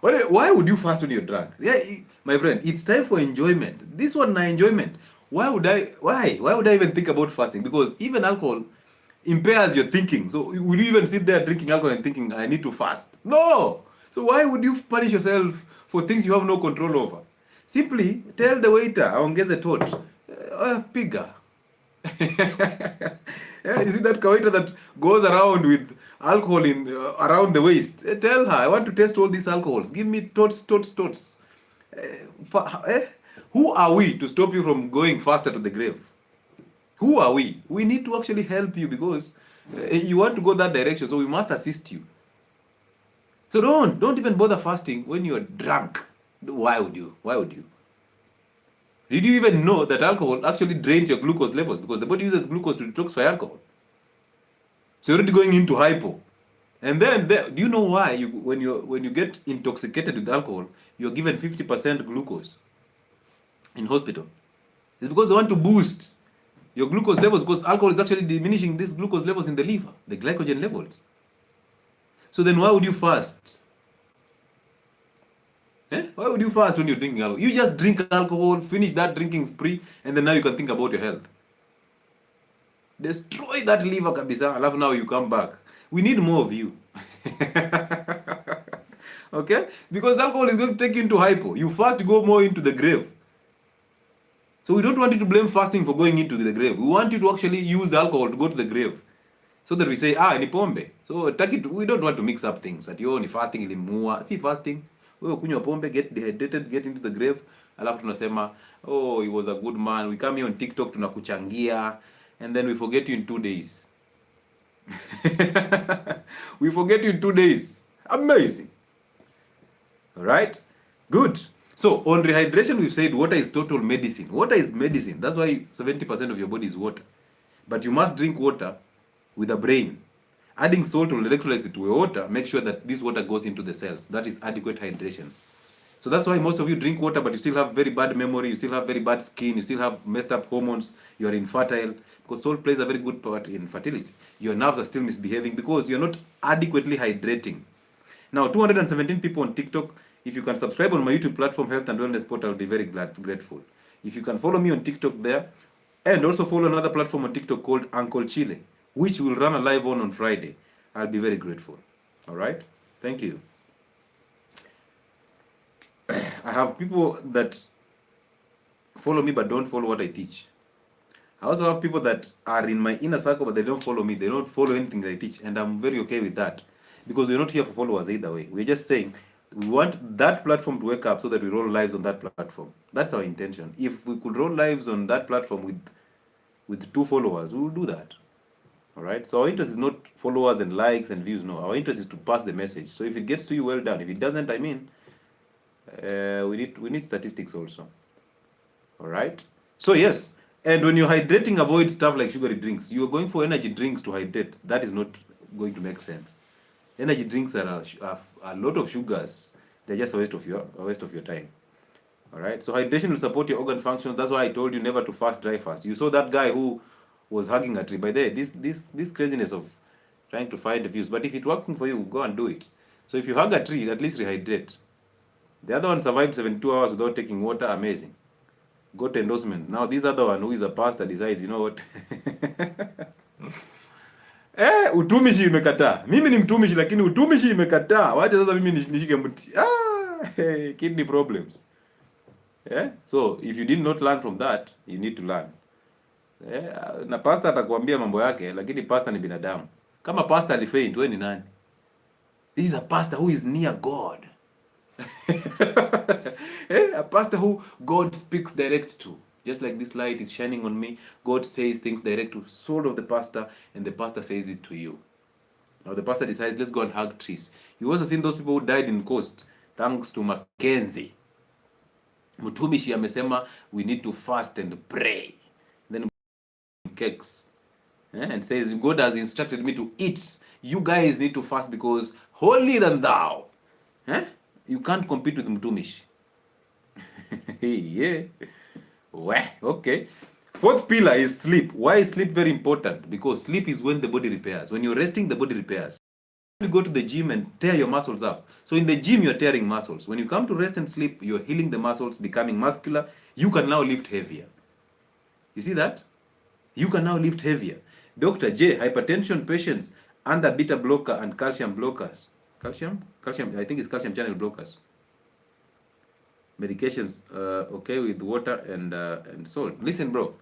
Why would you fast when you're drunk? Yeah, my friend, it's time for enjoyment. This one, my enjoyment. Why would I even think about fasting? Because even alcohol impairs your thinking. So would you even sit there drinking alcohol and thinking, I need to fast? No. So why would you punish yourself for things you have no control over? Simply tell the waiter, aongeze tot. Piga. Yeah, you see that waiter that goes around with alcohol in around the waist? Tell her, I want to test all these alcohols. Give me tots. Who are we to stop you from going faster to the grave? Who are we? We need to actually help you, because you want to go that direction, so we must assist you. So don't even bother fasting when you're drunk. Why would you? Did you even know that alcohol actually drains your glucose levels? Because the body uses glucose to detoxify alcohol. So you're already going into hypo. And then, do you know why when you get intoxicated with alcohol, you're given 50% glucose in hospital? It's because they want to boost your glucose levels, because alcohol is actually diminishing these glucose levels in the liver, the glycogen levels. So then why would you fast? Why would you fast when you're drinking alcohol? You just drink alcohol, finish that drinking spree, and then now you can think about your health. Destroy that liver, kabisa. I love now you come back. We need more of you. Okay? Because alcohol is going to take you into hypo. You fast, go more into the grave. So we don't want you to blame fasting for going into the grave. We want you to actually use alcohol to go to the grave. So that we say, ni pombe. So we don't want to mix up things. That ni fasting ilimua. See, fasting. Wewe kunywa pombe, get dehydrated, get into the grave, alafu tunasema, oh, he was a good man. We come here on TikTok, tunakuchangia, and then we forget you in 2 days. We forget you in 2 days. Amazing. All right? Good. So, on rehydration, we've said water is total medicine. Water is medicine. That's why 70% of your body is water. But you must drink water with the brain. Adding salt or electrolytes to water, make sure that this water goes into the cells. That is adequate hydration. So that's why most of you drink water, but you still have very bad memory, you still have very bad skin, you still have messed up hormones, you are infertile, because salt plays a very good part in fertility. Your nerves are still misbehaving because you're not adequately hydrating. Now, 217 people on TikTok. If you can subscribe on my YouTube platform, Health and Wellness Portal, I'll be very grateful. If you can follow me on TikTok there, and also follow another platform on TikTok called 𝗛𝗟𝗟𝗏, which will run a live on Friday, I'll be very grateful. All right? Thank you. I have people that follow me but don't follow what I teach. I also have people that are in my inner circle but they don't follow me. They don't follow anything that I teach, and I'm very okay with that, because we're not here for followers either way. We're just saying we want that platform to wake up so that we roll lives on that platform. That's our intention. If we could roll lives on that platform with 2 followers, we will do that. All right? So our interest is not followers and likes and views. No, our interest is to pass the message. So if it gets to you, well done. If it doesn't, I mean, we need statistics also. All right? So yes, and when you're hydrating, avoid stuff like sugary drinks. You're going for energy drinks to hydrate. That is not going to make sense. Energy drinks are a lot of sugars. They're just a waste of your time. All right? So hydration will support your organ function. That's why I told you never to fast, dry fast. You saw that guy who was hugging a tree. By the way, this craziness of trying to find the views. But if it's working for you, go and do it. So if you hug a tree, at least rehydrate. The other one survived 72 hours without taking water. Amazing. Got endorsement. Now this other one, who is a pastor, decides, you know what? Utumishi imekataa. Mimi ni mtumishi lakini utumishi imekataa. Wacha sasa mimi nishike mti. Kidney problems. So if you did not learn from that, you need to learn. Na pastor atakwambia mambo yake, lakini pastor ni binadamu. Kama pastor alifaint, wewe ni nani? This is a pastor who is near God. A pastor who God speaks direct to. Just like this light is shining on me, God says things direct to the soul of the pastor, and the pastor says it to you. Now the pastor decides, let's go and hug trees. You also seen those people who died in coast thanks to Mackenzie. Mtumishi amesema we need to fast and pray. Then cakes, and says God has instructed me to eat. You guys need to fast because holier than thou. You can't compete with Mtumishi. Yeah. Well, okay. 4th pillar is sleep. Why is sleep very important? Because sleep is when the body repairs. When you're resting, the body repairs. You go to the gym and tear your muscles up. So in the gym, you're tearing muscles. When you come to rest and sleep, you're healing the muscles, becoming muscular. You can now lift heavier. You see that? You can now lift heavier. Dr. J, hypertension patients under beta blocker and calcium blockers. Calcium, I think it's calcium channel blockers. Medications, okay, with water and salt. Listen, bro,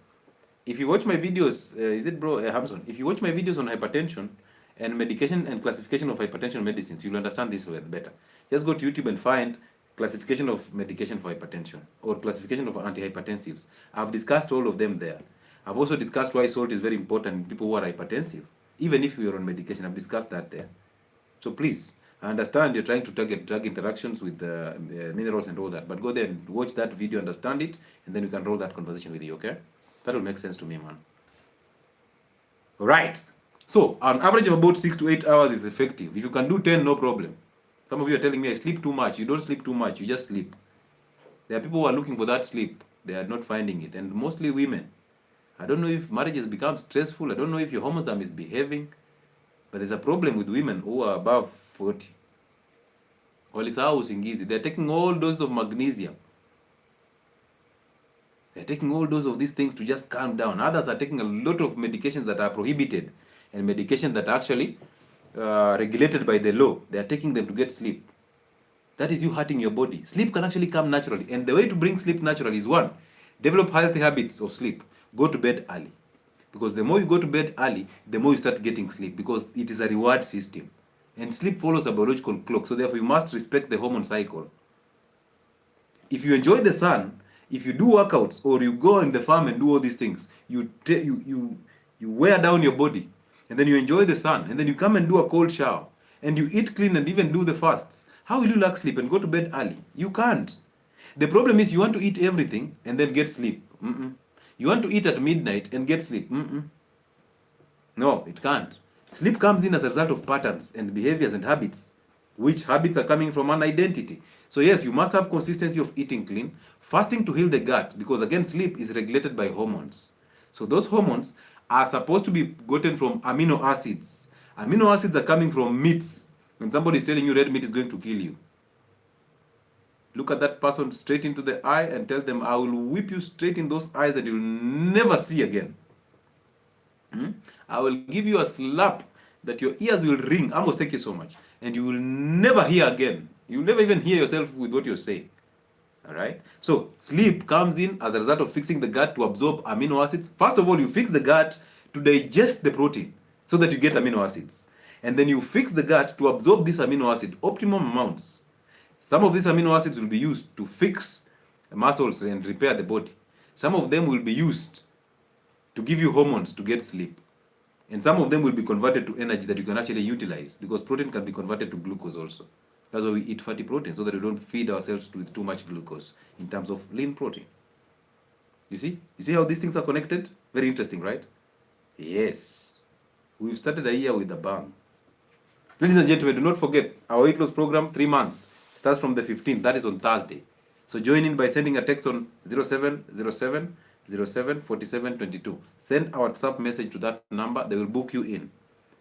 if you watch my videos, is it bro, Hamson? If you watch my videos on hypertension and medication and classification of hypertension medicines, you'll understand this better. Just go to YouTube and find classification of medication for hypertension or classification of antihypertensives. I've discussed all of them there. I've also discussed why salt is very important in people who are hypertensive. Even if you're on medication, I've discussed that there. So please, I understand you're trying to target drug interactions with minerals and all that, but go there and watch that video, understand it, and then we can roll that conversation with you, okay? That will make sense to me, man. All right. So, an average of about 6 to 8 hours is effective. If you can do 10, no problem. Some of you are telling me I sleep too much. You don't sleep too much, you just sleep. There are people who are looking for that sleep. They are not finding it, and mostly women. I don't know if marriage has become stressful. I don't know if your hormones are misbehaving, but there's a problem with women who are above 40. Walisahau usingizi. They're taking all doses of magnesium. They're taking all doses of these things to just calm down. Others are taking a lot of medications that are prohibited and medications that are actually regulated by the law. They are taking them to get sleep. That is you hurting your body. Sleep can actually come naturally. And the way to bring sleep naturally is 1, develop healthy habits of sleep. Go to bed early. Because the more you go to bed early, the more you start getting sleep. Because it is a reward system. And sleep follows a biological clock. So therefore, you must respect the hormone cycle. If you enjoy the sun, if you do workouts or you go in the farm and do all these things, you wear down your body. And then you enjoy the sun. And then you come and do a cold shower. And you eat clean and even do the fasts. How will you lack sleep and go to bed early? You can't. The problem is you want to eat everything and then get sleep. You want to eat at midnight and get sleep. No, it can't. Sleep comes in as a result of patterns and behaviors and habits, which habits are coming from an identity. So yes, you must have consistency of eating clean, fasting to heal the gut, because again, sleep is regulated by hormones. So those hormones are supposed to be gotten from amino acids. Amino acids are coming from meats. When somebody is telling you red meat is going to kill you, look at that person straight into the eye and tell them, I will whip you straight in those eyes that you'll never see again. I will give you a slap that your ears will ring. Amos, thank you so much. And you will never hear again. You will never even hear yourself with what you're saying. All right? So sleep comes in as a result of fixing the gut to absorb amino acids. First of all, you fix the gut to digest the protein so that you get amino acids. And then you fix the gut to absorb this amino acid, optimum amounts. Some of these amino acids will be used to fix muscles and repair the body. Some of them will be used to give you hormones to get sleep. And some of them will be converted to energy that you can actually utilize, because protein can be converted to glucose also. That's why we eat fatty protein, so that we don't feed ourselves with too much glucose in terms of lean protein. You see? You see how these things are connected? Very interesting, right? Yes. We've started a year with a bang. Ladies and gentlemen, do not forget our weight loss program, 3 months, starts from the 15th. That is on Thursday. So join in by sending a text on 0707 074722. Send a WhatsApp message to that number. They will book you in.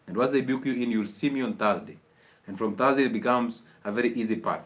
And once they book you in, you'll see me on Thursday. And from Thursday, it becomes a very easy path.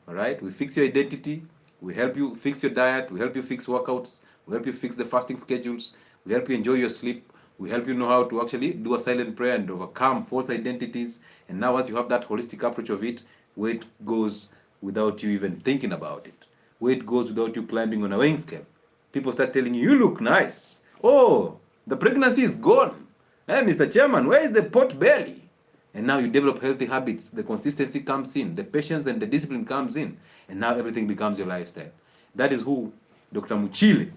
All right? We fix your identity. We help you fix your diet. We help you fix workouts. We help you fix the fasting schedules. We help you enjoy your sleep. We help you know how to actually do a silent prayer and overcome false identities. And now, once you have that holistic approach of it, weight goes without you even thinking about it. Weight goes without you climbing on a weighing scale. People start telling you, you look nice. Oh, the pregnancy is gone. Hey, Mr. Chairman, where is the pot belly? And now you develop healthy habits. The consistency comes in. The patience and the discipline comes in. And now everything becomes your lifestyle. That is who Dr. Muchile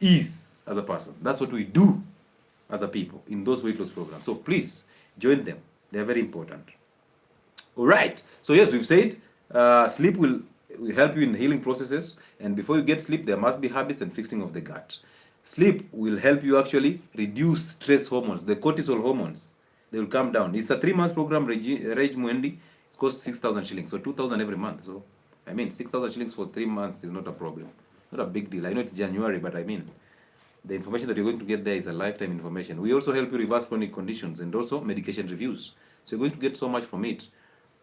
is as a person. That's what we do as a people in those weight loss programs. So please join them. They're very important. All right. So yes, we've said sleep will help you in the healing processes. And before you get sleep, there must be habits and fixing of the gut. Sleep will help you actually reduce stress hormones, the cortisol hormones. They will come down. It's a 3 months program, Reg Mwendi. It costs 6,000 shillings, so 2,000 every month. So, I mean, 6,000 shillings for 3 months is not a problem. Not a big deal. I know it's January, but I mean, the information that you're going to get there is a lifetime information. We also help you reverse chronic conditions and also medication reviews. So you're going to get so much from it,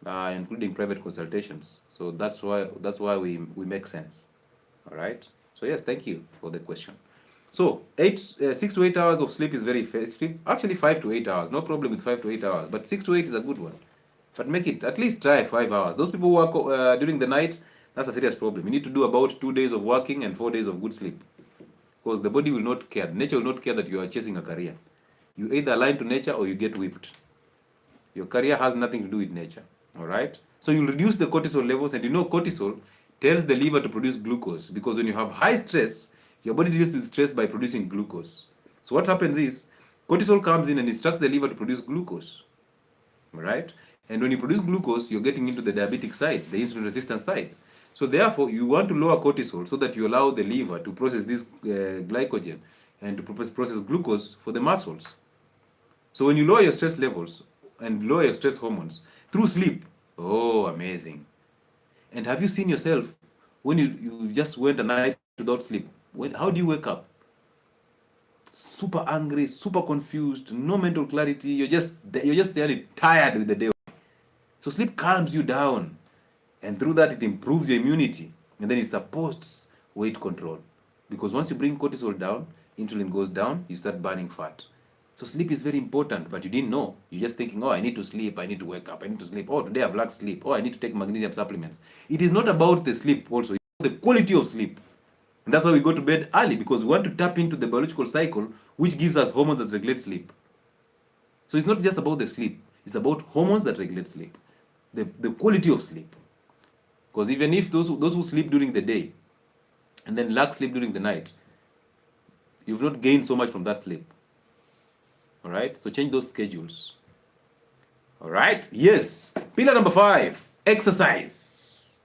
including private consultations. So that's why we make sense. All right. So yes, thank you for the question. So 6 to 8 hours of sleep is very effective. Actually, 5 to 8 hours. No problem with 5 to 8 hours. But 6 to 8 is a good one. But make it, at least try 5 hours. Those people who work during the night, that's a serious problem. You need to do about 2 days of working and 4 days of good sleep. Because the body will not care. Nature will not care that you are chasing a career. You either align to nature or you get whipped. Your career has nothing to do with nature. All right? So you'll reduce the cortisol levels. And you know cortisol tells the liver to produce glucose. Because when you have high stress, your body deals with stress by producing glucose. So what happens is, cortisol comes in and instructs the liver to produce glucose. Right? And when you produce glucose, you're getting into the diabetic side, the insulin resistant side. So therefore, you want to lower cortisol so that you allow the liver to process this glycogen and to process glucose for the muscles. So when you lower your stress levels and lower your stress hormones through sleep, oh, amazing. And have you seen yourself when you just went a night without sleep? How do you wake up? Super angry, super confused, no mental clarity. You're just tired with the day. So sleep calms you down, and through that it improves your immunity, and then it supports weight control. Because once you bring cortisol down, insulin goes down, you start burning fat. So sleep is very important, but you didn't know. You're just thinking, oh, I need to sleep, I need to wake up, I need to sleep. Oh, today I've lacked sleep. Oh, I need to take magnesium supplements. It is not about the sleep also, it's the quality of sleep. And that's why we go to bed early, because we want to tap into the biological cycle, which gives us hormones that regulate sleep. So it's not just about the sleep. It's about hormones that regulate sleep. The quality of sleep. Because even if those who sleep during the day and then lack sleep during the night, you've not gained so much from that sleep. All right? So change those schedules. All right? Yes. Pillar number 5, exercise.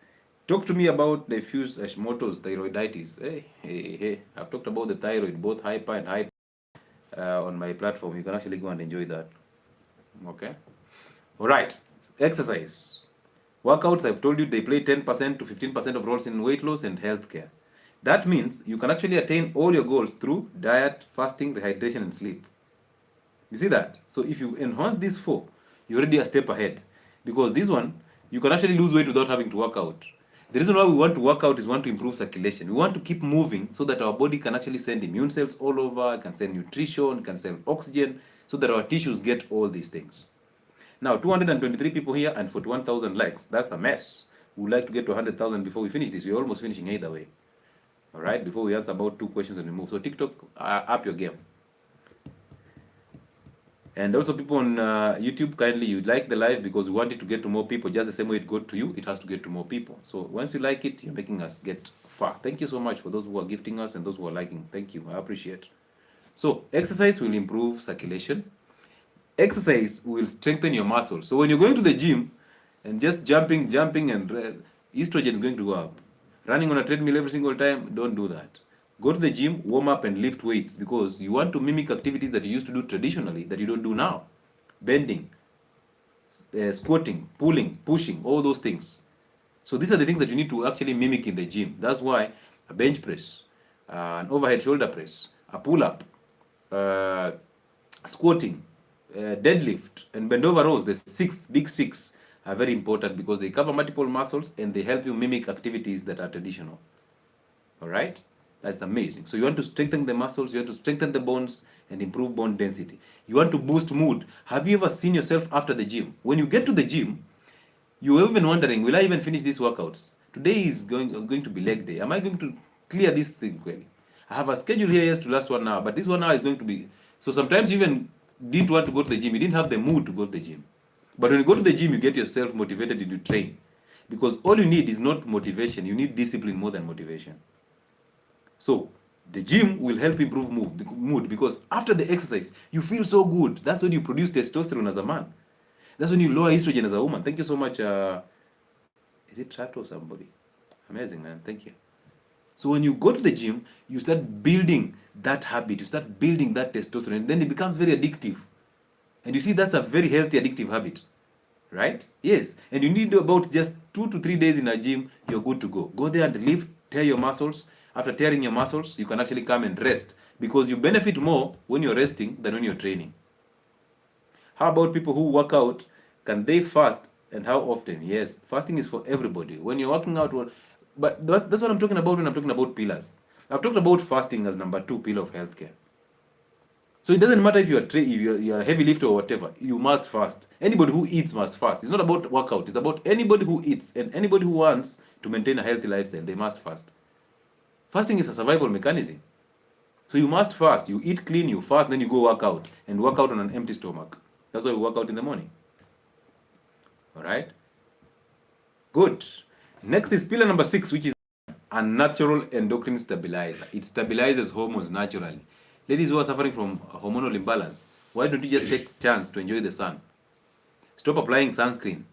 Talk to me about diffuse Hashimoto's thyroiditis. Hey. I've talked about the thyroid, both hyper and hyper, on my platform. You can actually go and enjoy that. Okay. All right. Exercise. Workouts, I've told you, they play 10% to 15% of roles in weight loss and healthcare. That means you can actually attain all your goals through diet, fasting, rehydration, and sleep. You see that? So if you enhance these four, you're already a step ahead. Because this one, you can actually lose weight without having to work out. The reason why we want to work out is we want to improve circulation. We want to keep moving so that our body can actually send immune cells all over, can send nutrition, can send oxygen, so that our tissues get all these things. Now, 223 people here and 41,000 likes. That's a mess. We would like to get to 100,000 before we finish this. We're almost finishing either way. All right, before we answer about 2 questions and we move. So TikTok, up your game. And also people on YouTube, kindly, you like the live because we want it to get to more people. Just the same way it got to you, it has to get to more people. So once you like it, you're making us get far. Thank you so much for those who are gifting us and those who are liking. Thank you. I appreciate. So exercise will improve circulation. Exercise will strengthen your muscles. So when you're going to the gym and just jumping, and estrogen is going to go up. Running on a treadmill every single time, don't do that. Go to the gym, warm up, and lift weights because you want to mimic activities that you used to do traditionally that you don't do now. Bending, squatting, pulling, pushing, all those things. So these are the things that you need to actually mimic in the gym. That's why a bench press, an overhead shoulder press, a pull-up, squatting, deadlift, and bend over rows, the big six, are very important because they cover multiple muscles and they help you mimic activities that are traditional. All right? That's amazing. So you want to strengthen the muscles, you want to strengthen the bones and improve bone density. You want to boost mood. Have you ever seen yourself after the gym? When you get to the gym, you're even wondering, will I even finish these workouts? Today is going to be leg day. Am I going to clear this thing quickly? I have a schedule here yes to last 1 hour, but this 1 hour is going to be... So sometimes you even didn't want to go to the gym. You didn't have the mood to go to the gym. But when you go to the gym, you get yourself motivated and you train. Because all you need is not motivation. You need discipline more than motivation. So the gym will help improve mood because after the exercise, you feel so good. That's when you produce testosterone as a man. That's when you lower estrogen as a woman. Thank you so much. Is it Trato or somebody? Amazing, man. Thank you. So when you go to the gym, you start building that habit. You start building that testosterone. And then it becomes very addictive. And you see, that's a very healthy addictive habit. Right? Yes. And you need about just 2 to 3 days in a gym, you're good to go. Go there and lift, tear your muscles. After tearing your muscles, you can actually come and rest because you benefit more when you're resting than when you're training. How about people who work out? Can they fast and how often? Yes, fasting is for everybody. When you're working out, but that's what I'm talking about when I'm talking about pillars. I've talked about fasting as number 2 pillar of healthcare. So it doesn't matter if you're a heavy lifter or whatever, you must fast. Anybody who eats must fast. It's not about workout, it's about anybody who eats and anybody who wants to maintain a healthy lifestyle, they must fast. Fasting is a survival mechanism. So you must fast. You eat clean, you fast, then you go work out. And work out on an empty stomach. That's why we work out in the morning. All right? Good. Next is pillar number 6, which is a natural endocrine stabilizer. It stabilizes hormones naturally. Ladies who are suffering from hormonal imbalance, why don't you just take a chance to enjoy the sun? Stop applying sunscreen.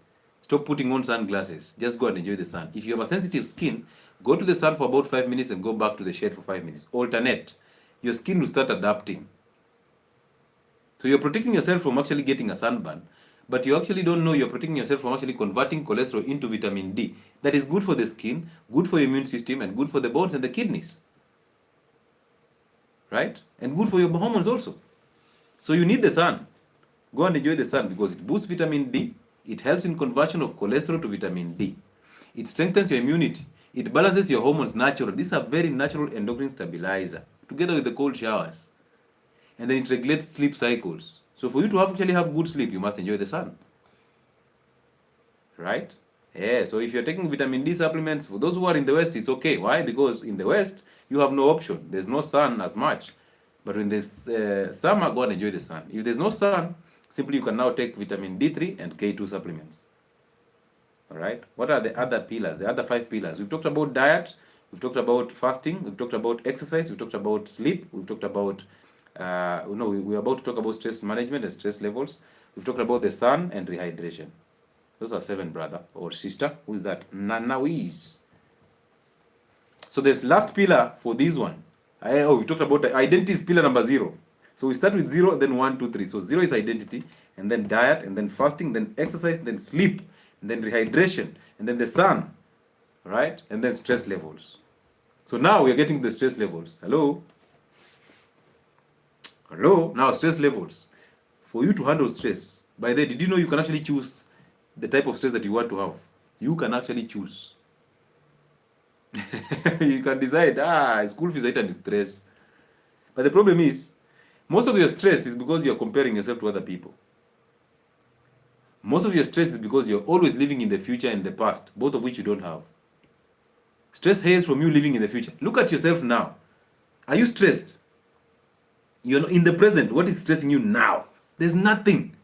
Stop putting on sunglasses. Just go and enjoy the sun. If you have a sensitive skin, go to the sun for about 5 minutes and go back to the shade for 5 minutes. Alternate. Your skin will start adapting. So you're protecting yourself from actually getting a sunburn, but you actually don't know you're protecting yourself from actually converting cholesterol into vitamin D. That is good for the skin, good for your immune system, and good for the bones and the kidneys. Right? And good for your hormones also. So you need the sun. Go and enjoy the sun because it boosts vitamin D. It helps in conversion of cholesterol to vitamin D. It strengthens your immunity. It balances your hormones naturally. This is a very natural endocrine stabilizer, together with the cold showers. And then it regulates sleep cycles. So for you to actually have good sleep, you must enjoy the sun. Right? Yeah, so if you're taking vitamin D supplements, for those who are in the West, it's okay. Why? Because in the West, you have no option. There's no sun as much. But when there's summer, go and enjoy the sun. If there's no sun, simply you can now take vitamin D3 and K2 supplements. All right. What are the other pillars? The other 5 pillars. We've talked about diet. We've talked about fasting. We've talked about exercise. We've talked about sleep. We've talked about, we're about to talk about stress management and stress levels. We've talked about the sun and rehydration. Those are 7, brother or sister. Who is that? Nanawiz. So this last pillar for this one. We talked about the identity is pillar number 0. So we start with 0, then 1, 2, 3. So 0 is identity, and then diet, and then fasting, then exercise, then sleep, and then rehydration, and then the sun, right? And then stress levels. So now we are getting the stress levels. Hello? Hello? Now stress levels. For you to handle stress, by the way, did you know you can actually choose the type of stress that you want to have? You can actually choose. You can decide, school fees and stress. But the problem is, most of your stress is because you're comparing yourself to other people. Most of your stress is because you're always living in the future and the past, both of which you don't have. Stress hails from you living in the future. Look at yourself now. Are you stressed? You're in the present. What is stressing you now? There's nothing.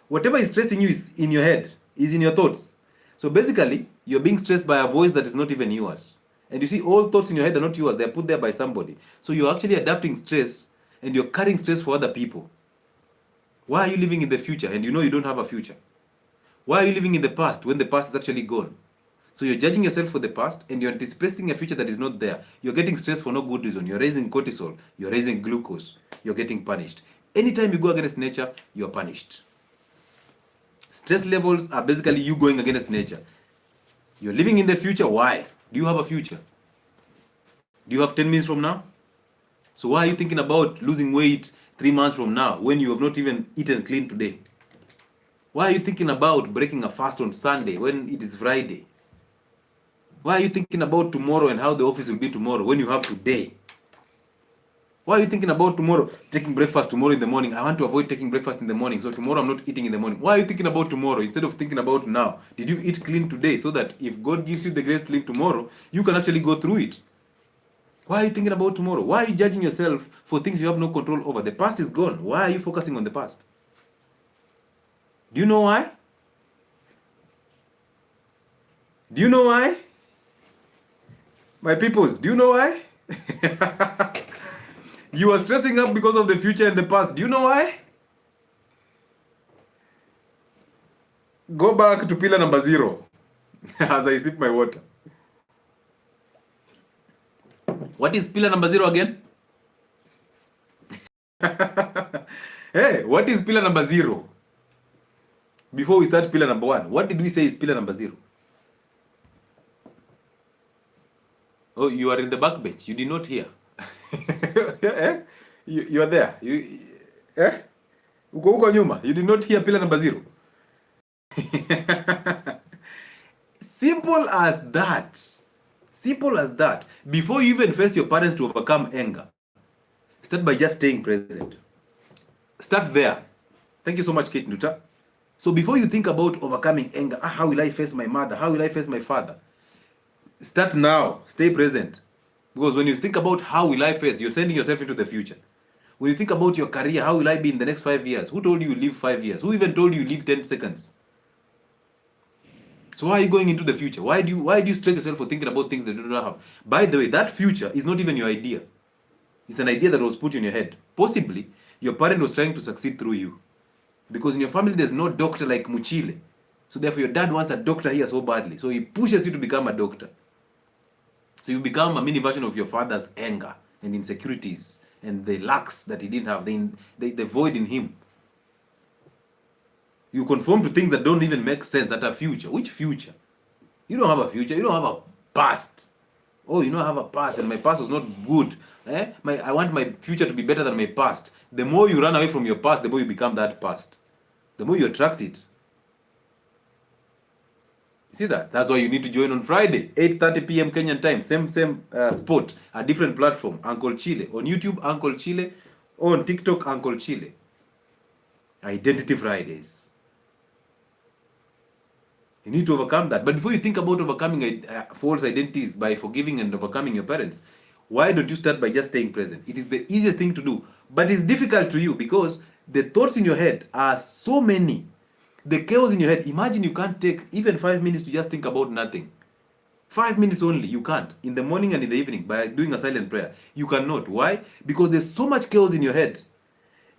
Whatever is stressing you is in your head, is in your thoughts. So basically, you're being stressed by a voice that is not even yours. And you see, all thoughts in your head are not yours. They're put there by somebody. So you're actually adapting stress, and you're carrying stress for other people. Why are you living in the future and you know you don't have a future? Why are you living in the past when the past is actually gone? So you're judging yourself for the past and you're anticipating a future that is not there. You're getting stressed for no good reason. You're raising cortisol. You're raising glucose. You're getting punished. Anytime you go against nature, you're punished. Stress levels are basically you going against nature. You're living in the future. Why? Do you have a future? Do you have 10 minutes from now? So why are you thinking about losing weight 3 months from now when you have not even eaten clean today? Why are you thinking about breaking a fast on Sunday when it is Friday? Why are you thinking about tomorrow and how the office will be tomorrow when you have today? Why are you thinking about tomorrow, taking breakfast tomorrow in the morning? I want to avoid taking breakfast in the morning, so tomorrow I'm not eating in the morning. Why are you thinking about tomorrow instead of thinking about now? Did you eat clean today so that if God gives you the grace to live tomorrow, you can actually go through it? Why are you thinking about tomorrow? Why are you judging yourself for things you have no control over? The past is gone. Why are you focusing on the past? Do you know why? Do you know why? My peoples, do you know why? You are stressing up because of the future and the past. Do you know why? Go back to pillar number 0 as I sip my water. What is pillar number 0 again? Hey, what is pillar number 0? Before we start pillar number 1, what did we say is pillar number 0? Oh, you are in the back bench. You did not hear. You are there. Uko huko nyuma. You did not hear pillar number 0. Simple as that. Simple as that. Before you even face your parents to overcome anger, start by just staying present. Start there. Thank you so much, 𝗪𝗟𝗏𝗏. So before you think about overcoming anger, how will I face my mother? How will I face my father? Start now. Stay present. Because when you think about how will I face, you're sending yourself into the future. When you think about your career, how will I be in the next 5 years? Who told you you live 5 years? Who even told you you live 10 seconds? So why are you going into the future? Why do you stress yourself for thinking about things that you don't have? By the way, that future is not even your idea. It's an idea that was put in your head. Possibly, your parent was trying to succeed through you. Because in your family, there's no doctor like Muchile. So therefore, your dad wants a doctor here so badly. So he pushes you to become a doctor. So you become a mini version of your father's anger and insecurities and the lacks that he didn't have, the void in him. You conform to things that don't even make sense, that are future. Which future? You don't have a future. You don't have a past. Oh, you know I have a past and my past was not good. I want my future to be better than my past. The more you run away from your past, the more you become that past. The more you attract it. You see that? That's why you need to join on Friday, 8:30 p.m. Kenyan time. Same spot, a different platform. Uncle Chile. On YouTube, Uncle Chile. On TikTok, Uncle Chile. Identity Fridays. You need to overcome that. But before you think about overcoming false identities by forgiving and overcoming your parents, why don't you start by just staying present? It is the easiest thing to do. But it's difficult to you because the thoughts in your head are so many. The chaos in your head, imagine you can't take even 5 minutes to just think about nothing. 5 minutes only, you can't. In the morning and in the evening, by doing a silent prayer. You cannot. Why? Because there's so much chaos in your head.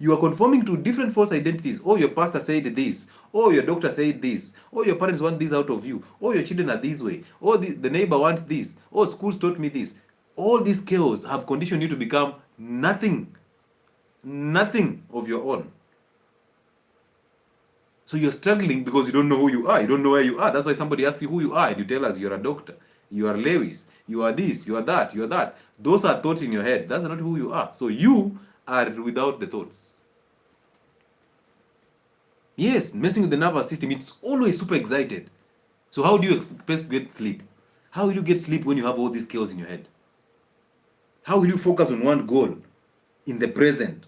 You are conforming to different false identities. Oh, your pastor said this. Oh, your doctor said this. Oh, your parents want this out of you. Oh, your children are this way. Oh, the neighbor wants this. Oh, schools taught me this. All these chaos have conditioned you to become nothing. Nothing of your own. So you're struggling because you don't know who you are. You don't know where you are. That's why somebody asks you who you are, and you tell us you're a doctor, you are Lewis, you are this, you are that, you are that. Those are thoughts in your head. That's not who you are. So you are without the thoughts. Yes, messing with the nervous system, it's always super excited. So how do you expect to get sleep? How will you get sleep when you have all these chaos in your head? How will you focus on one goal in the present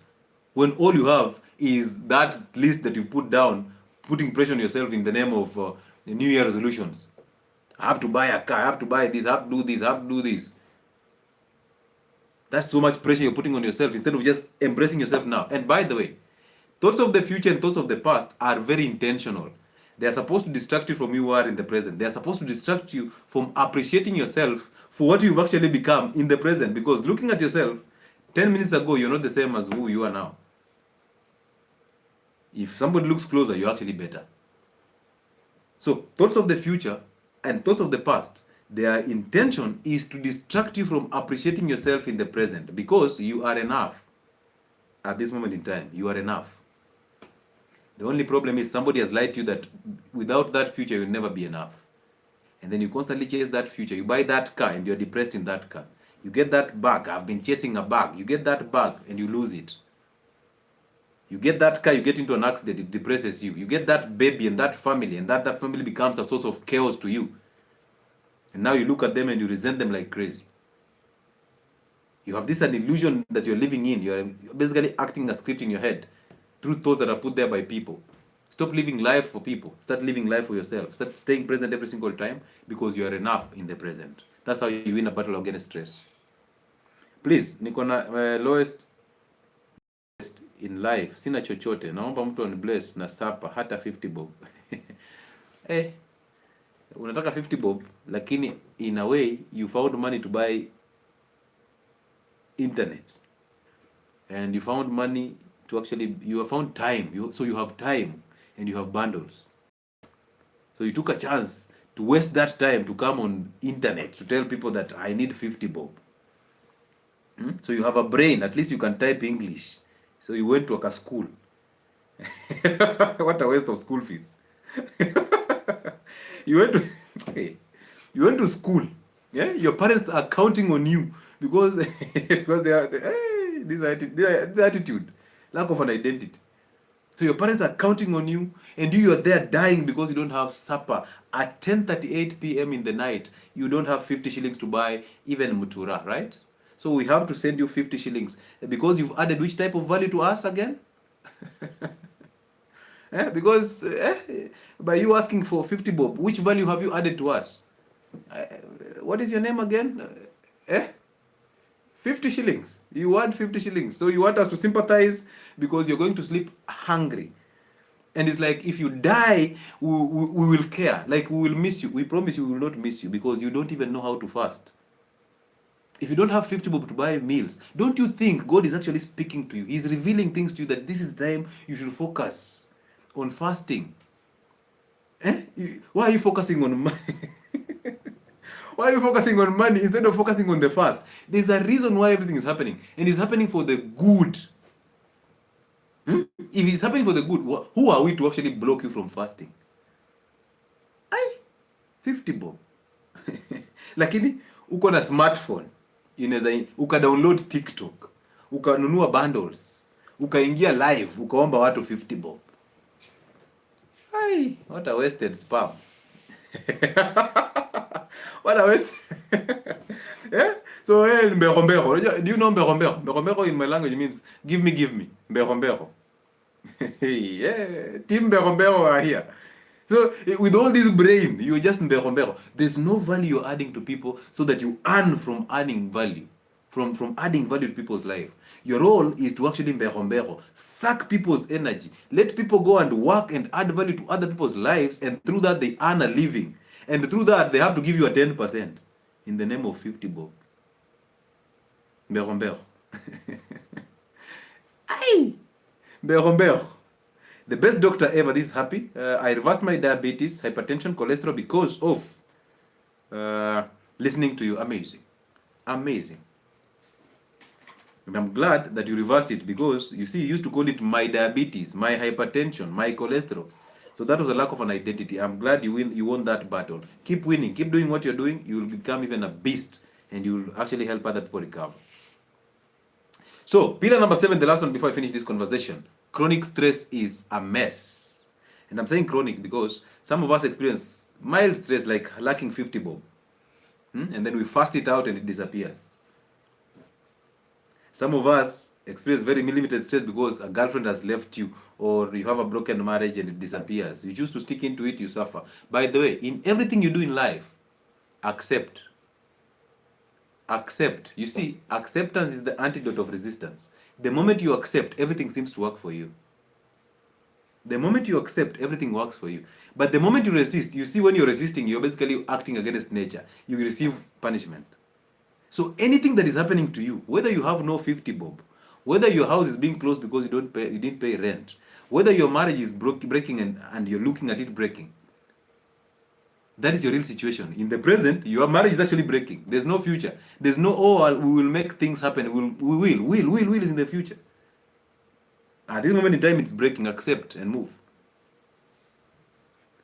when all you have is that list that you've put down, putting pressure on yourself in the name of the New Year resolutions? I have to buy a car, I have to buy this, I have to do this, I have to do this. That's so much pressure you're putting on yourself instead of just embracing yourself now. And by the way, thoughts of the future and thoughts of the past are very intentional. They are supposed to distract you from who you are in the present. They are supposed to distract you from appreciating yourself for what you've actually become in the present. Because looking at yourself 10 minutes ago, you're not the same as who you are now. If somebody looks closer, you're actually better. So thoughts of the future and thoughts of the past, their intention is to distract you from appreciating yourself in the present, because you are enough at this moment in time. You are enough. The only problem is somebody has lied to you that without that future you'll never be enough. And then you constantly chase that future. You buy that car and you're depressed in that car. You get that bag. I've been chasing a bag. You get that bag and you lose it. You get that car, you get into an accident, it depresses you. You get that baby and that family, and that family becomes a source of chaos to you. And now you look at them and you resent them like crazy. You have this an illusion that you're living in. You're basically acting a script in your head through thoughts that are put there by people. Stop living life for people. Start living life for yourself. Start staying present every single time, because you are enough in the present. That's how you win a battle against stress. Please, niko na lowest in life, sina chochote, naomba mtu anibless na sapa hata 50 bob. Unataka 50 bob, lakini in a way you found money to buy internet, and you found money to actually, you have found time, so you have time and you have bundles. So you took a chance to waste that time to come on internet to tell people that I need 50 bob. So you have a brain, at least you can type English. So you went to a school. What a waste of school fees. You went to school. Yeah, your parents are counting on you because they are this attitude, lack of an identity. So your parents are counting on you, and you are there dying because you don't have supper at 10:38 p.m. in the night. You don't have 50 shillings to buy even mutura, right? So we have to send you 50 shillings because you've added which type of value to us again? Because by you asking for 50 bob, which value have you added to us? What is your name again? 50 shillings. You want 50 shillings. So you want us to sympathize because you're going to sleep hungry. And it's like, if you die, we will care. Like, we will miss you. We promise you we will not miss you because you don't even know how to fast. If you don't have 50 bob to buy meals, don't you think God is actually speaking to you? He's revealing things to you that this is the time you should focus on fasting. Why are you focusing on money? Why are you focusing on money instead of focusing on the fast? There's a reason why everything is happening, and it's happening for the good. If it's happening for the good, who are we to actually block you from fasting? 50 bob. Lakini uko na smartphone, inaweza ukadownload TikTok, ukanunua bundles, ukaingia live, ukaomba watu 50 bob. What a wasted spam. What a waste. Yeah? So mberombero. Do you know mberombero? Mberombero in my language means give me. Mberombero. Yeah, team mberombero are here. So with all this brain, you're just mberombero. There's no value you're adding to people so that you earn from adding value. From adding value to people's life. Your role is to actually mberombero. Suck people's energy. Let people go and work and add value to other people's lives, and through that they earn a living. And through that, they have to give you a 10% in the name of 50 bob. Mberombero. Mberombero. The best doctor ever. This is happy. I reversed my diabetes, hypertension, cholesterol because of listening to you. Amazing. Amazing. And I'm glad that you reversed it, because you see, you used to call it my diabetes, my hypertension, my cholesterol. So that was a lack of an identity. I'm glad you won that battle. Keep winning. Keep doing what you're doing. You will become even a beast, and you will actually help other people recover. So, pillar number 7, the last one before I finish this conversation. Chronic stress is a mess. And I'm saying chronic because some of us experience mild stress like lacking 50 bob. And then we fast it out and it disappears. Some of us experience very limited stress because a girlfriend has left you, or you have a broken marriage and it disappears. You choose to stick into it, you suffer. By the way, in everything you do in life, accept. Accept. You see, acceptance is the antidote of resistance. The moment you accept, everything seems to work for you. The moment you accept, everything works for you. But the moment you resist, you see, when you're resisting, you're basically acting against nature. You receive punishment. So anything that is happening to you, whether you have no 50 bob, whether your house is being closed because you didn't pay rent, whether your marriage is breaking and you're looking at it breaking, that is your real situation. In the present, your marriage is actually breaking. There's no future. There's no, oh, we will make things happen. We will is in the future. At this moment in time, it's breaking. Accept and move.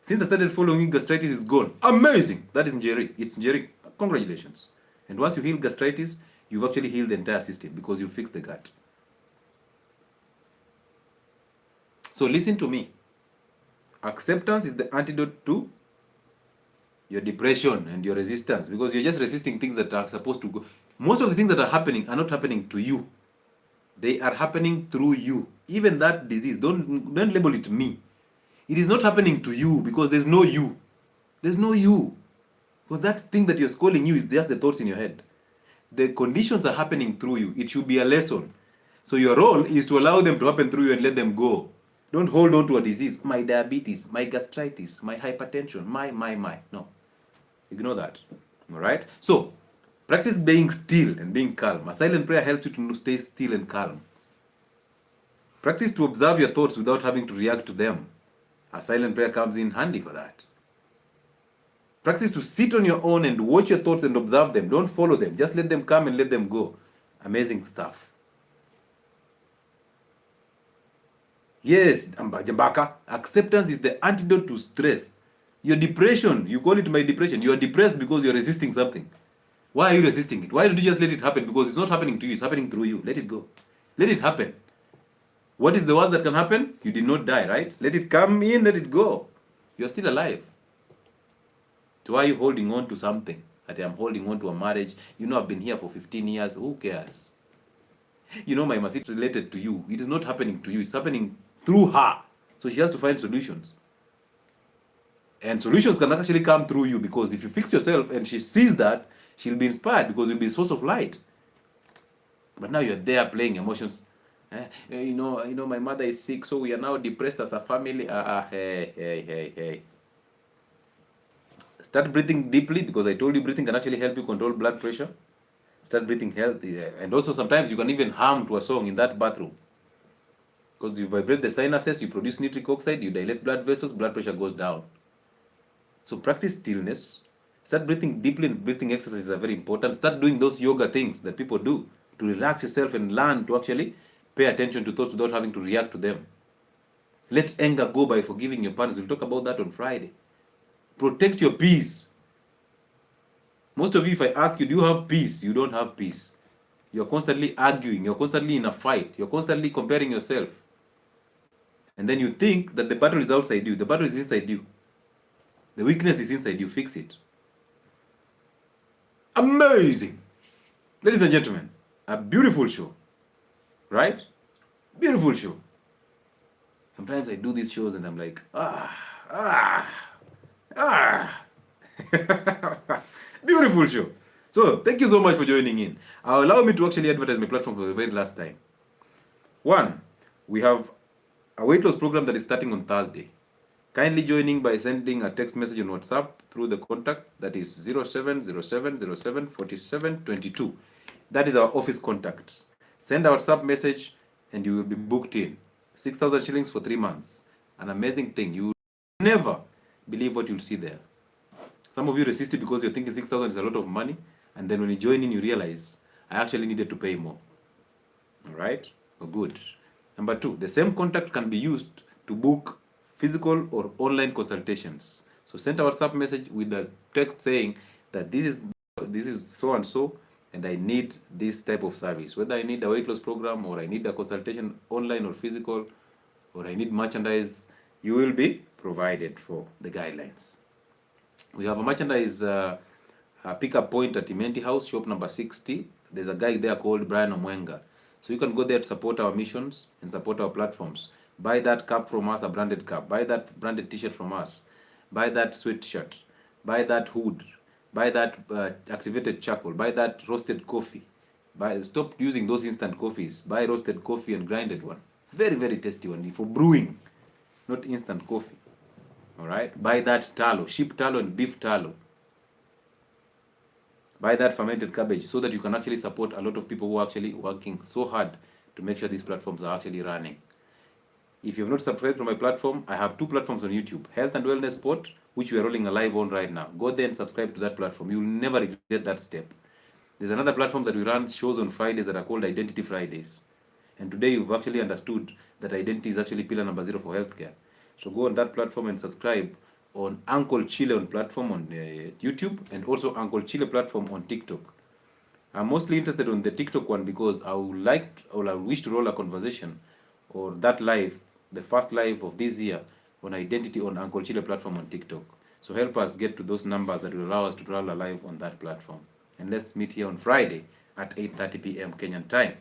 Since I started following, gastritis is gone. Amazing. That is Njeri. It's Njeri. Congratulations. And once you heal gastritis, you've actually healed the entire system because you fixed the gut. So listen to me. Acceptance is the antidote to your depression and your resistance, because you're just resisting things that are supposed to go. Most of the things that are happening are not happening to you. They are happening through you. Even that disease, don't label it me. It is not happening to you because there's no you. There's no you. Because that thing that you're calling you is just the thoughts in your head. The conditions are happening through you. It should be a lesson. So your role is to allow them to happen through you and let them go. Don't hold on to a disease. My diabetes, my gastritis, my hypertension, my. No. Ignore that. All right? So, practice being still and being calm. A silent prayer helps you to stay still and calm. Practice to observe your thoughts without having to react to them. A silent prayer comes in handy for that. Practice to sit on your own and watch your thoughts and observe them. Don't follow them. Just let them come and let them go. Amazing stuff. Yes, Jambaka, acceptance is the antidote to stress. Your depression, you call it my depression. You are depressed because you're resisting something. Why are you resisting it? Why don't you just let it happen? Because it's not happening to you, it's happening through you. Let it go. Let it happen. What is the worst that can happen? You did not die, right? Let it come in, let it go. You're still alive. So why are you holding on to something? That I'm holding on to a marriage. You know, I've been here for 15 years. Who cares? You know, my message related to you. It is not happening to you. It's happening through her. So she has to find solutions. And solutions can actually come through you, because if you fix yourself and she sees that, she'll be inspired because you'll be a source of light. But now you're there playing emotions. You know, my mother is sick, so we are now depressed as a family. Hey. Start breathing deeply, because I told you breathing can actually help you control blood pressure. Start breathing healthy. And also sometimes you can even hum to a song in that bathroom. Because you vibrate the sinuses, you produce nitric oxide, you dilate blood vessels, blood pressure goes down. So practice stillness. Start breathing deeply, and breathing exercises are very important. Start doing those yoga things that people do to relax yourself and learn to actually pay attention to thoughts without having to react to them. Let anger go by forgiving your parents. We'll talk about that on Friday. Protect your peace. Most of you, if I ask you, do you have peace? You don't have peace. You're constantly arguing. You're constantly in a fight. You're constantly comparing yourself. And then you think that the battle is outside you. The battle is inside you. The weakness is inside you. Fix it. Amazing. Ladies and gentlemen, a beautiful show. Right? Beautiful show. Sometimes I do these shows and I'm like, Beautiful show. So, thank you so much for joining in. Allow me to actually advertise my platform for the very last time. One, we have a weight loss program that is starting on Thursday. Kindly joining by sending a text message on WhatsApp through the contact that is 0707074722. That is our office contact. Send a WhatsApp message and you will be booked in. 6,000 shillings for 3 months. An amazing thing. You will never believe what you'll see there. Some of you resist it because you're thinking 6,000 is a lot of money, and then when you join in, you realize I actually needed to pay more. All right, good. Number two, the same contact can be used to book physical or online consultations. So send a WhatsApp message with a text saying that this is so and so, and I need this type of service. Whether I need a weight loss program, or I need a consultation online or physical, or I need merchandise, you will be provided for the guidelines. We have a merchandise pickup point at Imenti House, shop number 60. There's a guy there called Brian Omwenga. So you can go there to support our missions and support our platforms. Buy that cap from us, a branded cap. Buy that branded t-shirt from us. Buy that sweatshirt. Buy that hood. Buy that activated charcoal. Buy that roasted coffee. Stop using those instant coffees. Buy roasted coffee and grinded one. Very, very tasty one for brewing, not instant coffee. All right. Buy that tallow, sheep tallow and beef tallow. Buy that fermented cabbage so that you can actually support a lot of people who are actually working so hard to make sure these platforms are actually running. If you have not subscribed to my platform, I have two platforms on YouTube, Health and Wellness Sport, which we are rolling a live on right now. Go there and subscribe to that platform. You will never regret that step. There's another platform that we run shows on Fridays that are called Identity Fridays. And today you've actually understood that identity is actually pillar number 0 for healthcare. So go on that platform and subscribe on Uncle Chile on platform on YouTube, and also Uncle Chile platform on TikTok. I'm mostly interested on the TikTok one because I wish to roll a conversation or that live, the first live of this year on identity on Uncle Chile platform on TikTok. So help us get to those numbers that will allow us to roll a live on that platform. And let's meet here on Friday at 8:30 p.m. Kenyan time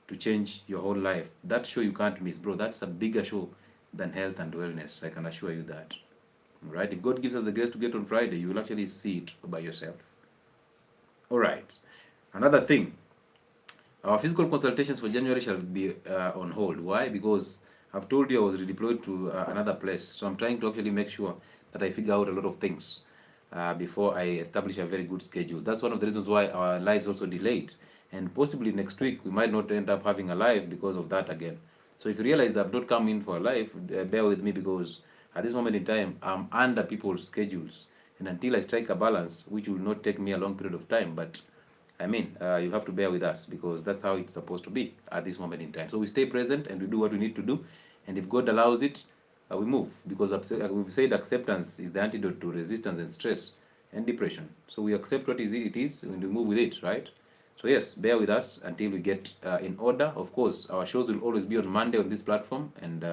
to change your whole life. That show you can't miss, bro. That's a bigger show than health and wellness. I can assure you that. All right. If God gives us the grace to get on Friday, you will actually see it by yourself. All right. Another thing, our physical consultations for January shall be on hold. Why? Because I've told you I was redeployed to another place. So I'm trying to actually make sure that I figure out a lot of things before I establish a very good schedule. That's one of the reasons why our lives also delayed. And possibly next week, we might not end up having a live because of that again. So if you realize that I've not come in for a live, bear with me, because at this moment in time, I'm under people's schedules. And until I strike a balance, which will not take me a long period of time, but I mean, you have to bear with us because that's how it's supposed to be at this moment in time. So we stay present and we do what we need to do. And if God allows it, we move, because we've said acceptance is the antidote to resistance and stress and depression. So we accept what it is and we move with it, right? So yes, bear with us until we get in order. Of course, our shows will always be on Monday on this platform, and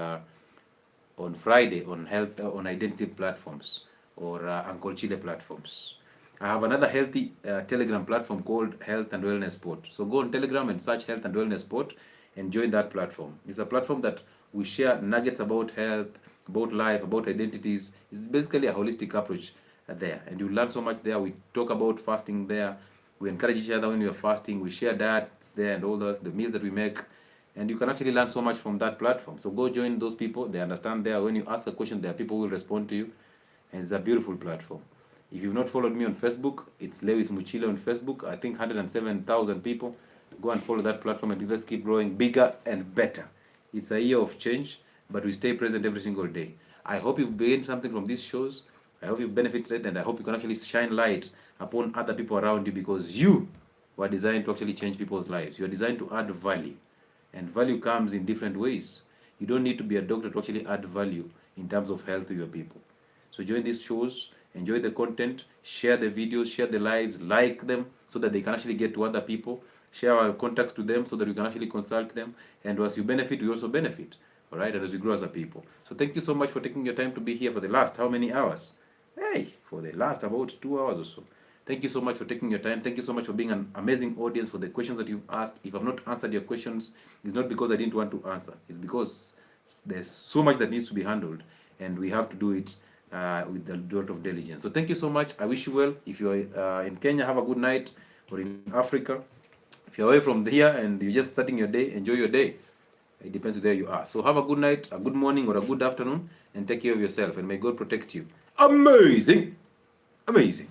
on Friday on health on identity platforms or Uncle Chile platforms. I have another healthy Telegram platform called Health and Wellness Sport. So go on Telegram and search Health and Wellness Sport and join that platform. It's a platform that we share nuggets about health, about life, about identities. It's basically a holistic approach there, and you learn so much there. We talk about fasting there. We encourage each other when we are fasting. We share diets there and all those, the meals that we make. And you can actually learn so much from that platform. So go join those people. They understand there. When you ask a question, there are people who will respond to you. And it's a beautiful platform. If you've not followed me on Facebook, it's Lewis Muchile on Facebook. I think 107,000 people. Go and follow that platform and let's keep growing bigger and better. It's a year of change, but we stay present every single day. I hope you've gained something from these shows. I hope you've benefited, and I hope you can actually shine light upon other people around you, because you were designed to actually change people's lives. You are designed to add value, and value comes in different ways. You don't need to be a doctor to actually add value in terms of health to your people. So join these shows, enjoy the content, share the videos, share the lives, like them so that they can actually get to other people. Share our contacts to them so that we can actually consult them. And as you benefit, we also benefit. All right, and as we grow as a people. So thank you so much for taking your time to be here for the last how many hours? Hey, for the last about 2 hours or so. Thank you so much for taking your time. Thank you so much for being an amazing audience, for the questions that you've asked. If I've not answered your questions, it's not because I didn't want to answer. It's because there's so much that needs to be handled, and we have to do it with a lot of diligence. So thank you so much. I wish you well. If you're in Kenya, have a good night, or in Africa. If you're away from here and you're just starting your day, enjoy your day. It depends on where you are. So have a good night, a good morning, or a good afternoon, and take care of yourself. And may God protect you. Amazing. Amazing.